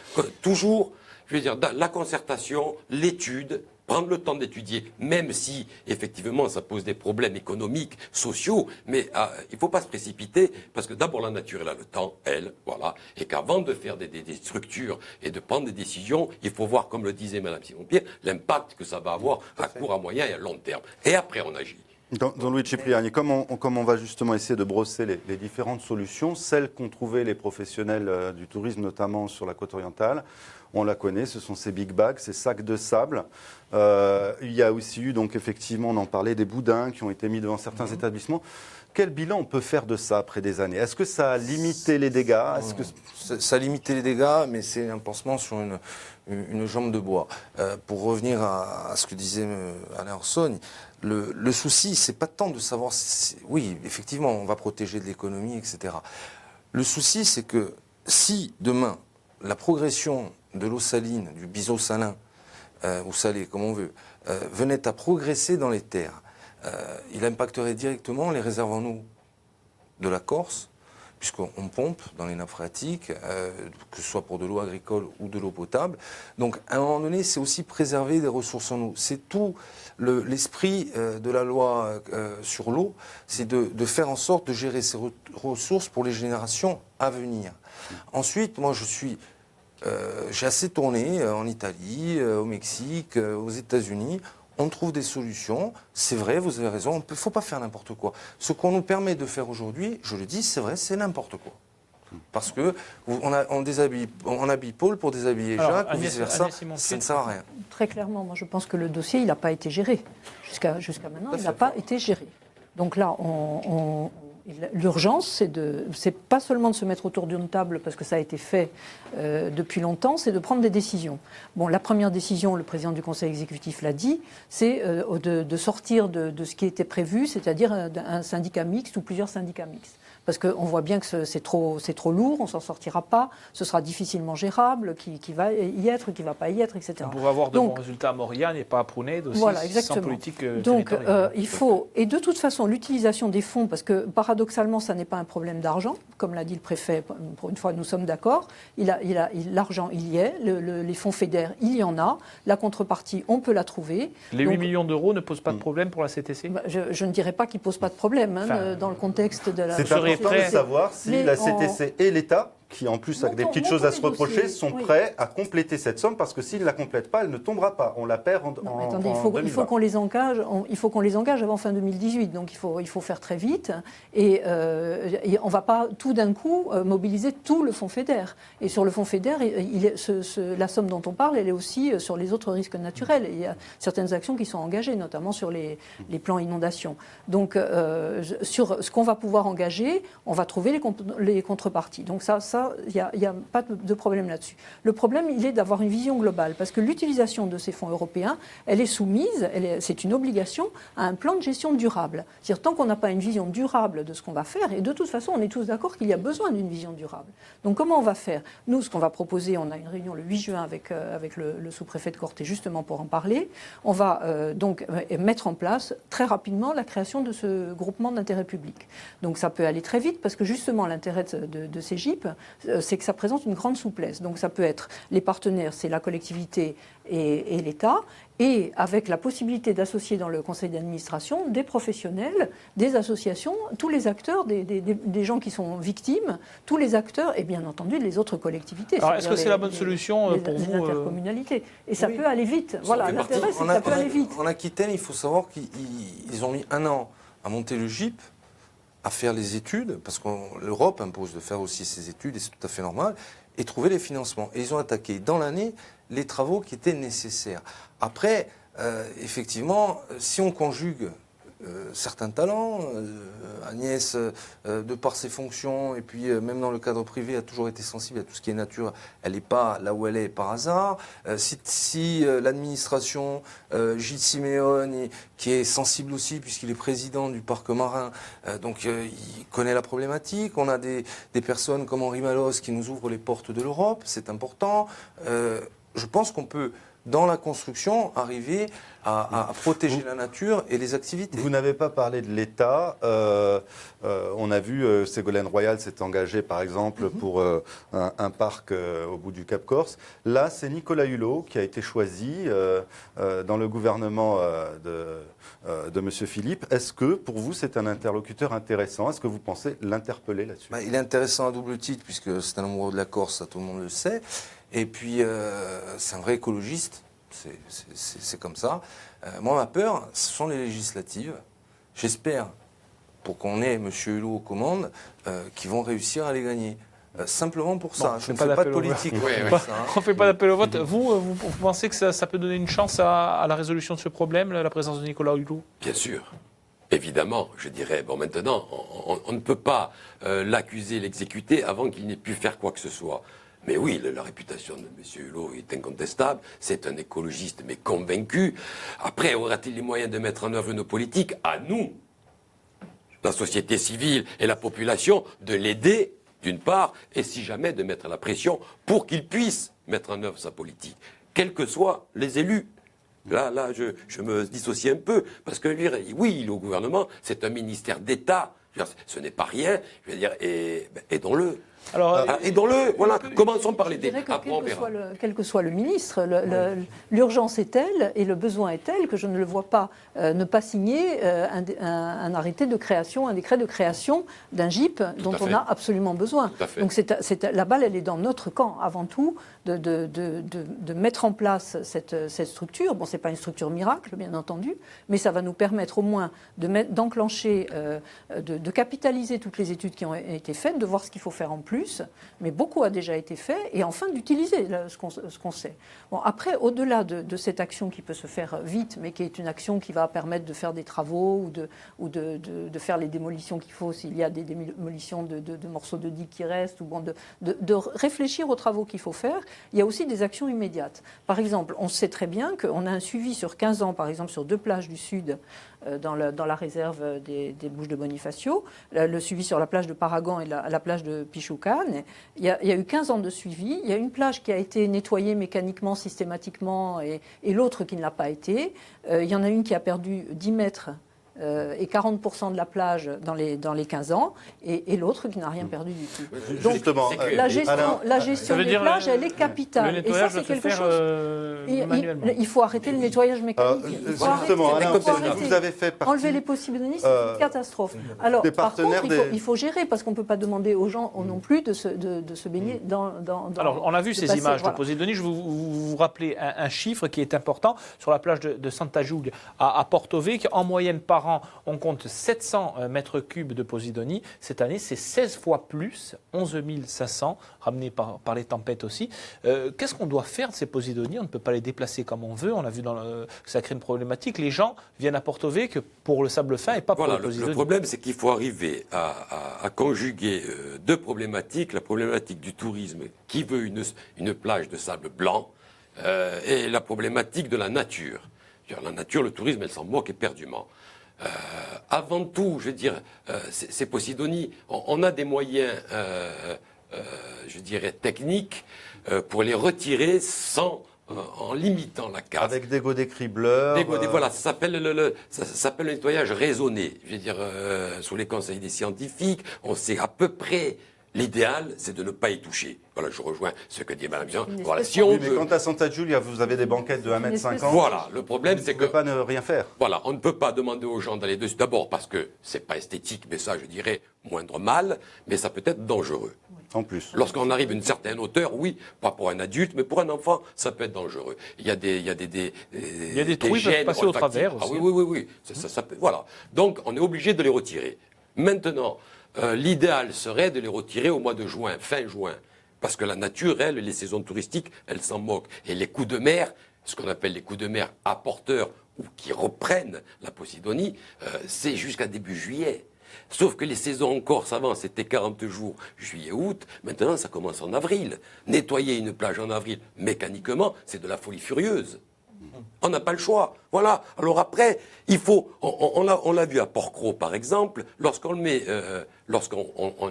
Toujours, je veux dire, la concertation, l'étude, prendre le temps d'étudier, même si, effectivement, ça pose des problèmes économiques, sociaux, mais il ne faut pas se précipiter, parce que d'abord, la nature, elle a le temps, elle, voilà, et qu'avant de faire des structures et de prendre des décisions, il faut voir, comme le disait Mme Simon-Pierre, l'impact que ça va avoir à court, à moyen et à long terme. Et après, on agit. Don Luigi Cipriani, comme on va justement essayer de brosser les différentes solutions, celles qu'ont trouvées les professionnels du tourisme, notamment sur la côte orientale, on la connaît, ce sont ces big bags, ces sacs de sable. Il y a aussi eu, donc effectivement, on en parlait, des boudins qui ont été mis devant certains établissements. Quel bilan on peut faire de ça après des années? Est-ce que ça a limité les dégâts? Ça a limité les dégâts, mais c'est un pansement sur une jambe de bois. Pour revenir à ce que disait Alain Orsogne, le souci, c'est pas tant de savoir oui, effectivement, on va protéger de l'économie, etc. Le souci, c'est que si demain, la progression de l'eau saline, du biseau salin, ou salé, comme on veut, venait à progresser dans les terres, il impacterait directement les réserves en eau de la Corse, puisqu'on pompe dans les nappes phréatiques, que ce soit pour de l'eau agricole ou de l'eau potable. Donc, à un moment donné, c'est aussi préserver des ressources en eau. C'est tout l'esprit de la loi sur l'eau, c'est de faire en sorte de gérer ces ressources pour les générations à venir. Ensuite, moi, j'ai assez tourné en Italie, au Mexique, aux États-Unis. On trouve des solutions. C'est vrai, vous avez raison, il ne faut pas faire n'importe quoi. Ce qu'on nous permet de faire aujourd'hui, je le dis, c'est vrai, c'est n'importe quoi. Parce que on habille Paul pour déshabiller Jacques, ou vice-versa, ça ne sert à rien. Très clairement, moi je pense que le dossier, il n'a pas été géré. Jusqu'à maintenant, il n'a pas été géré. Donc là, l'urgence, c'est pas seulement de se mettre autour d'une table, parce que ça a été fait depuis longtemps, c'est de prendre des décisions. Bon, la première décision, le président du Conseil exécutif l'a dit, c'est de sortir de ce qui était prévu, c'est-à-dire un syndicat mixte ou plusieurs syndicats mixtes. Parce qu'on voit bien que c'est trop lourd, on ne s'en sortira pas, ce sera difficilement gérable, qui va y être, qui ne va pas y être, etc. On pourrait avoir de bons résultats à Mauriane et pas à Prunet aussi, voilà, exactement. Sans politique donc, territoriale. il faut, et de toute façon, l'utilisation des fonds, parce que paradoxalement, ça n'est pas un problème d'argent, comme l'a dit le préfet, pour une fois, nous sommes d'accord, l'argent, il y est, les fonds FEDER, il y en a, la contrepartie, on peut la trouver. Les 8 millions d'euros ne posent pas de problème pour la CTC? Je ne dirais pas qu'ils ne posent pas de problème, dans le contexte de la... C'est important de savoir si la CTC et l'État, qui en plus a des petites choses à se reprocher, sont prêts à compléter cette somme, parce que s'ils ne la complètent pas, elle ne tombera pas. On la perd en 2020. Il faut qu'on les engage. Il faut qu'on les engage avant fin 2018. Donc il faut faire très vite. Et on ne va pas tout d'un coup mobiliser tout le fonds FEDER. Et sur le fonds FEDER, la somme dont on parle, elle est aussi sur les autres risques naturels. Et il y a certaines actions qui sont engagées, notamment sur les plans inondations. Donc sur ce qu'on va pouvoir engager, on va trouver les contreparties. Donc ça Ça, il n'y a pas de problème là-dessus. Le problème, il est d'avoir une vision globale, parce que l'utilisation de ces fonds européens, elle est soumise, c'est une obligation, à un plan de gestion durable. C'est-à-dire, tant qu'on n'a pas une vision durable de ce qu'on va faire, et de toute façon, on est tous d'accord qu'il y a besoin d'une vision durable. Donc, comment on va faire? Nous, ce qu'on va proposer, on a une réunion le 8 juin avec le sous-préfet de Corté, justement pour en parler. On va donc mettre en place très rapidement la création de ce groupement d'intérêt public. Donc, ça peut aller très vite, parce que justement, l'intérêt de ces GIP, c'est que ça présente une grande souplesse. Donc ça peut être les partenaires, c'est la collectivité et l'État, et avec la possibilité d'associer dans le conseil d'administration des professionnels, des associations, tous les acteurs, des gens qui sont victimes, tous les acteurs et bien entendu les autres collectivités. Alors est-ce que c'est la bonne solution pour les vous intercommunalités. Et ça peut aller vite. Voilà, l'intérêt c'est que ça peut aller vite. En Aquitaine, il faut savoir qu'ils ont mis 1 an à monter le GIP, à faire les études, parce que l'Europe impose de faire aussi ces études, et c'est tout à fait normal, et trouver les financements. Et ils ont attaqué dans l'année les travaux qui étaient nécessaires. Après, effectivement, si on conjugue certains talents, Agnès, de par ses fonctions, et puis même dans le cadre privé, a toujours été sensible à tout ce qui est nature, elle n'est pas là où elle est par hasard. Si l'administration, Gilles Siméon, qui est sensible aussi, puisqu'il est président du parc marin, donc il connaît la problématique. On a des personnes comme Henri Malos qui nous ouvrent les portes de l'Europe, c'est important. Je pense qu'on peut, dans la construction, arriver à protéger la nature et les activités. Vous n'avez pas parlé de l'État. On a vu Ségolène Royal s'est engagée, par exemple, pour un parc au bout du Cap Corse. Là, c'est Nicolas Hulot qui a été choisi dans le gouvernement de M. Philippe. Est-ce que, pour vous, c'est un interlocuteur intéressant? Est-ce que vous pensez l'interpeller là-dessus? Il est intéressant à double titre, puisque c'est un amoureux de la Corse, ça tout le monde le sait. Et puis, c'est un vrai écologiste, c'est comme ça. Moi, ma peur, ce sont les législatives. J'espère, pour qu'on ait M. Hulot aux commandes, qu'ils vont réussir à les gagner. Simplement pour ça. Je ne fais pas de politique. On ne fait pas d'appel au vote. Vous pensez que ça peut donner une chance à la résolution de ce problème, la présence de Nicolas Hulot? Bien sûr. Évidemment, je dirais, maintenant, on ne peut pas l'accuser, l'exécuter avant qu'il n'ait pu faire quoi que ce soit. Mais oui, la réputation de M. Hulot est incontestable. C'est un écologiste, mais convaincu. Après, aura-t-il les moyens de mettre en œuvre nos politiques? À nous, la société civile et la population, de l'aider, d'une part, et si jamais de mettre la pression pour qu'il puisse mettre en œuvre sa politique, quels que soient les élus. Là, je me dissocie un peu, parce que lui, oui, il est au gouvernement, c'est un ministère d'État. Ce n'est pas rien, je veux dire, aidons-le. Alors, aidons-le, voilà, commençons par l'aider. Quel que soit le ministre, l'urgence est telle et le besoin est tel que je ne le vois pas ne pas signer un arrêté de création, un décret de création d'un GIP dont on a absolument besoin. Donc la balle, elle est dans notre camp, avant tout, de mettre en place cette structure. Bon, ce n'est pas une structure miracle, bien entendu, mais ça va nous permettre au moins d'enclencher, de capitaliser toutes les études qui ont été faites, de voir ce qu'il faut faire en plus. Mais beaucoup a déjà été fait, et enfin d'utiliser ce qu'on sait. Bon, après, au-delà de cette action qui peut se faire vite, mais qui est une action qui va permettre de faire des travaux ou de faire les démolitions qu'il faut s'il y a des démolitions de morceaux de digues qui restent, ou de réfléchir aux travaux qu'il faut faire, il y a aussi des actions immédiates. Par exemple, on sait très bien qu'on a un suivi sur 15 ans, par exemple, sur 2 plages du Sud, dans la réserve des Bouches de Bonifacio, le suivi sur la plage de Paragon et la plage de Pichoucan. Il y a eu 15 ans de suivi. Il y a une plage qui a été nettoyée mécaniquement, systématiquement, et l'autre qui ne l'a pas été. Il y en a une qui a perdu 10 mètres et 40% de la plage dans les 15 ans, et l'autre qui n'a rien perdu du tout. Donc, justement, la gestion des plages, elle est capitale. Et ça, c'est quelque chose. Il faut arrêter le nettoyage mécanique. Justement, vous avez fait partie... Enlever les pots subventionnistes, c'est une catastrophe. Alors, par contre, il faut gérer, parce qu'on ne peut pas demander aux gens non plus de se baigner dans... Alors, on a vu ces images de Poséidoni. Je vous rappeler un chiffre qui est important sur la plage de Santa Giulia à Porto Vecchio. En moyenne par par an, on compte 700 mètres cubes de posidonie. Cette année, c'est 16 fois plus, 11 500, ramenés par les tempêtes aussi. Qu'est-ce qu'on doit faire de ces posidonies? On ne peut pas les déplacer comme on veut. On a vu que ça crée une problématique. Les gens viennent à Porto-Vecchio que pour le sable fin et pas pour les posidonies. Le problème, c'est qu'il faut arriver à conjuguer deux problématiques. La problématique du tourisme qui veut une plage de sable blanc et la problématique de la nature. La nature, le tourisme, elle s'en moque éperdument. Avant tout, je veux dire, ces posidonies, on a des moyens, je dirais, techniques pour les retirer en limitant la casse. Avec des godets cribleurs. Voilà, ça s'appelle le nettoyage raisonné. Je veux dire, sous les conseils des scientifiques, on sait à peu près. L'idéal, c'est de ne pas y toucher. Voilà, je rejoins ce que dit Mme Jean. Voilà, si on mais quant à Santa Giulia, vous avez des banquettes de 1,50 m. Voilà, le problème, c'est que... On ne peut pas ne rien faire. Voilà, on ne peut pas demander aux gens d'aller dessus. D'abord parce que c'est pas esthétique, mais ça, je dirais, moindre mal, mais ça peut être dangereux. En plus. Lorsqu'on arrive à une certaine hauteur, oui, pas pour un adulte, mais pour un enfant, ça peut être dangereux. Il y a des trous qui peuvent passer au travers aussi. Ah oui. Ça peut, voilà. Donc, on est obligé de les retirer. Maintenant, l'idéal serait de les retirer au mois de juin, fin juin. Parce que la nature, elle, les saisons touristiques, elles s'en moquent. Et les coups de mer, ce qu'on appelle les coups de mer apporteurs ou qui reprennent la Posidonie, c'est jusqu'à début juillet. Sauf que les saisons en Corse avant, c'était 40 jours, juillet, août. Maintenant, ça commence en avril. Nettoyer une plage en avril, mécaniquement, c'est de la folie furieuse. On n'a pas le choix. Voilà. Alors après, il faut. On l'a vu à Porquerolles, par exemple, lorsqu'on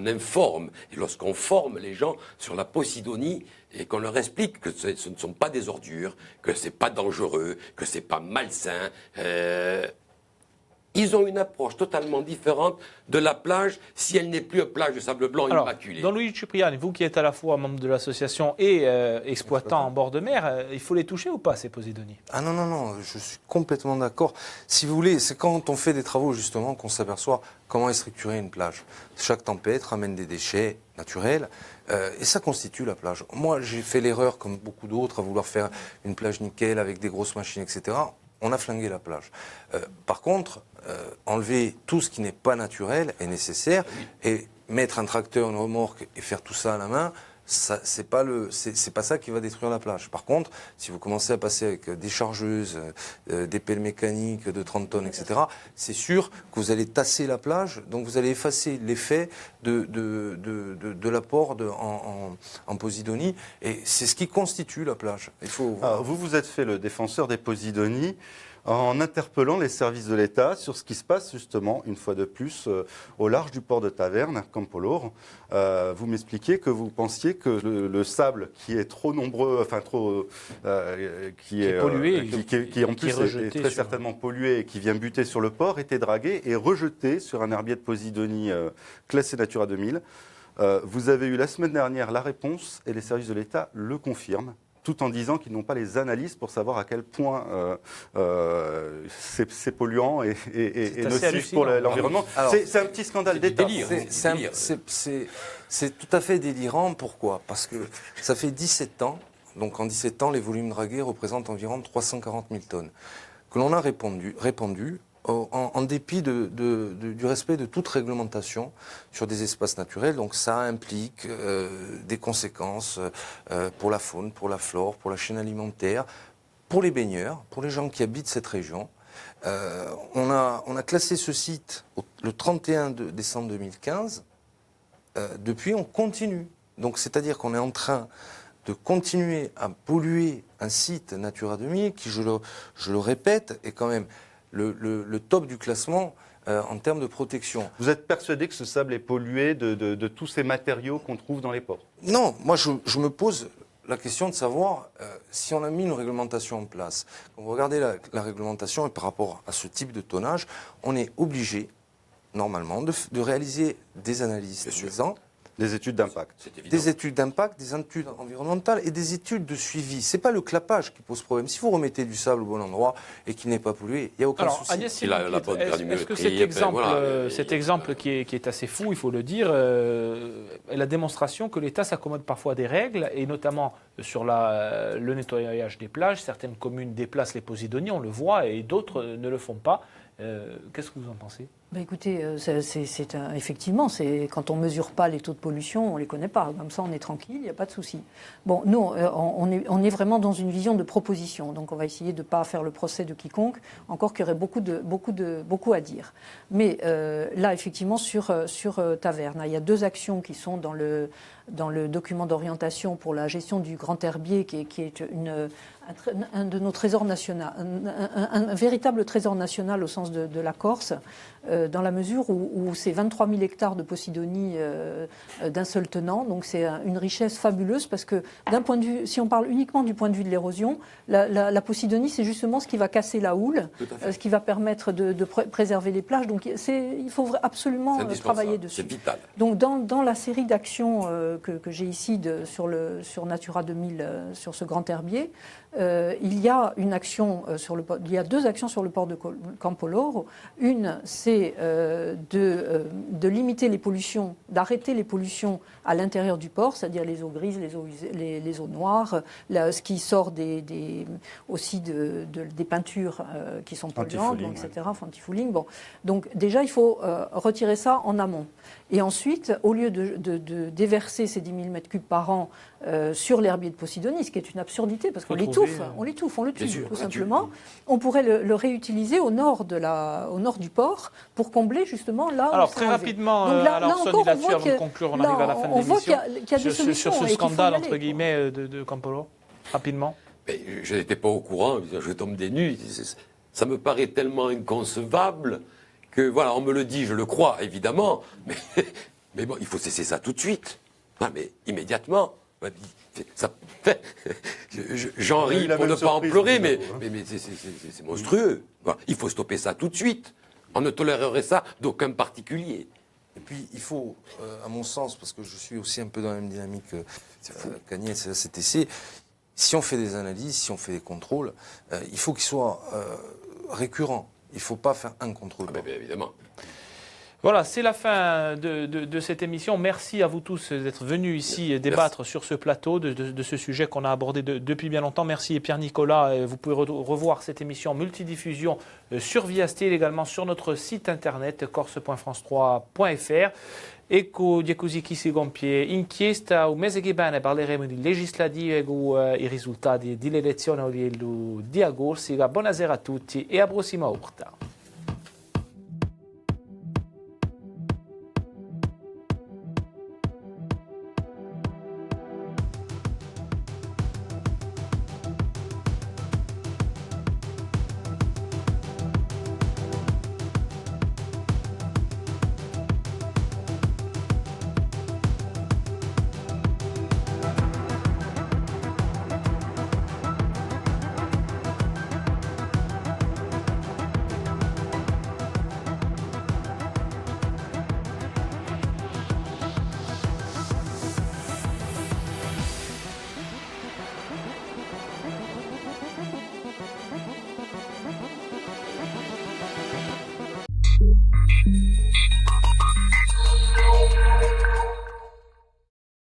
informe et lorsqu'on forme les gens sur la Posidonie et qu'on leur explique que ce ne sont pas des ordures, que c'est pas dangereux, que c'est pas malsain. Ils ont une approche totalement différente de la plage si elle n'est plus une plage de sable blanc immaculée. Don Luigi Cipriani, vous qui êtes à la fois membre de l'association et exploitant en bord de mer, il faut les toucher ou pas, ces posidonies? Ah non, je suis complètement d'accord. Si vous voulez, c'est quand on fait des travaux justement qu'on s'aperçoit comment est structurée une plage. Chaque tempête ramène des déchets naturels et ça constitue la plage. Moi, j'ai fait l'erreur, comme beaucoup d'autres, à vouloir faire une plage nickel avec des grosses machines, etc. On a flingué la plage. Par contre, enlever tout ce qui n'est pas naturel est nécessaire et mettre un tracteur, une remorque et faire tout ça à la main, c'est pas ça qui va détruire la plage. Par contre, si vous commencez à passer avec des chargeuses, des pelles mécaniques de 30 tonnes, etc., c'est sûr que vous allez tasser la plage, donc vous allez effacer l'effet de l'apport en Posidonie, et c'est ce qui constitue la plage. Alors, vous êtes fait le défenseur des posidonies en interpellant les services de l'État sur ce qui se passe justement, une fois de plus, au large du port de Taverne, Campoloro. Vous m'expliquiez que vous pensiez que le sable qui est trop nombreux, enfin trop... qui est pollué, qui en plus est très certainement pollué et qui vient buter sur le port, était dragué et rejeté sur un herbier de Posidonie classé Natura 2000. Vous avez eu la semaine dernière la réponse et les services de l'État le confirment, tout en disant qu'ils n'ont pas les analyses pour savoir à quel point c'est polluant et nocif pour l'environnement. C'est un petit scandale d'État. C'est tout à fait délirant. Pourquoi? Parce que ça fait 17 ans, donc en 17 ans, les volumes dragués représentent environ 340 000 tonnes, que l'on a répandu en dépit du respect de toute réglementation sur des espaces naturels. Donc ça implique des conséquences pour la faune, pour la flore, pour la chaîne alimentaire, pour les baigneurs, pour les gens qui habitent cette région. On a classé ce site le 31 décembre 2015. Depuis, on continue. Donc c'est-à-dire qu'on est en train de continuer à polluer un site Natura 2000 qui, je le répète, est quand même le top du classement en termes de protection. Vous êtes persuadé que ce sable est pollué de tous ces matériaux qu'on trouve dans les ports? Non, moi je me pose la question de savoir si on a mis une réglementation en place. Quand vous regardez la réglementation et par rapport à ce type de tonnage, on est obligé normalement de réaliser des analyses tous les ans. Des études d'impact. Des études d'impact, des études environnementales et des études de suivi. C'est pas le clapage qui pose problème. Si vous remettez du sable au bon endroit et qu'il n'est pas pollué, il n'y a aucun souci. Agnès, est-ce que cet exemple qui est assez fou, il faut le dire, est la démonstration que l'État s'accommode parfois des règles, et notamment sur le nettoyage des plages. Certaines communes déplacent les posidonies, on le voit, et d'autres ne le font pas. Qu'est-ce que vous en pensez? Écoutez, effectivement, quand on ne mesure pas les taux de pollution, on ne les connaît pas. Comme ça, on est tranquille, il n'y a pas de souci. Bon, nous, on est vraiment dans une vision de proposition. Donc, on va essayer de ne pas faire le procès de quiconque, encore qu'il y aurait beaucoup à dire. Mais là, effectivement, sur Taverna, il y a 2 actions qui sont dans le document d'orientation pour la gestion du grand herbier, qui est un de nos trésors nationaux, un véritable trésor national au sens de la Corse, dans la mesure où c'est 23 000 hectares de Posidonie d'un seul tenant. Donc c'est une richesse fabuleuse parce que d'un point de vue, si on parle uniquement du point de vue de l'érosion, la Posidonie, c'est justement ce qui va casser la houle, ce qui va permettre de préserver les plages. Donc il faut absolument travailler dessus. C'est vital. Donc dans la série d'actions que j'ai ici sur Natura 2000, sur ce grand herbier, il y a une action il y a 2 actions sur le port de Campoloro. Une, c'est de limiter les pollutions, d'arrêter les pollutions à l'intérieur du port, c'est-à-dire les eaux grises, les eaux noires, ce qui sort aussi des peintures qui sont polluantes, etc., anti-fouling. Bon. Donc déjà, il faut retirer ça en amont. Et ensuite, au lieu de déverser ces 10 000 m3 par an sur l'herbier de Posidonie, ce qui est une absurdité, parce qu'on l'étouffe, on le tue, tout simplement, on pourrait le réutiliser au nord du port pour combler justement là où alors très rapidement, alors Sonny, là-dessus, avant de conclure, on arrive à la fin de l'émission. Sur ce scandale, entre guillemets, de Campolo, rapidement. Mais je n'étais pas au courant, je tombe des nues. Ça me paraît tellement inconcevable que, voilà, on me le dit, je le crois, évidemment, mais bon, il faut cesser ça tout de suite. Non, mais immédiatement. J'en ris pour ne pas en pleurer, mais c'est monstrueux. Voilà, il faut stopper ça tout de suite. On ne tolérerait ça d'aucun particulier. Et puis, il faut, à mon sens, parce que je suis aussi un peu dans la même dynamique qu'Agnès et la CTC, si on fait des analyses, si on fait des contrôles, il faut qu'ils soient récurrents. Il ne faut pas faire un contrôle. Bien évidemment. Voilà, c'est la fin de cette émission. Merci à vous tous d'être venus ici débattre sur ce plateau de ce sujet qu'on a abordé depuis bien longtemps. Merci Pierre-Nicolas. Vous pouvez revoir cette émission en multidiffusion sur Via Style, également sur notre site internet corse.france3.fr. Ecco, di così chi si compie inchiesta, un mese che bene parleremo di legislative e i risultati delle elezioni di agosto. Buonasera a tutti e a prossima volta.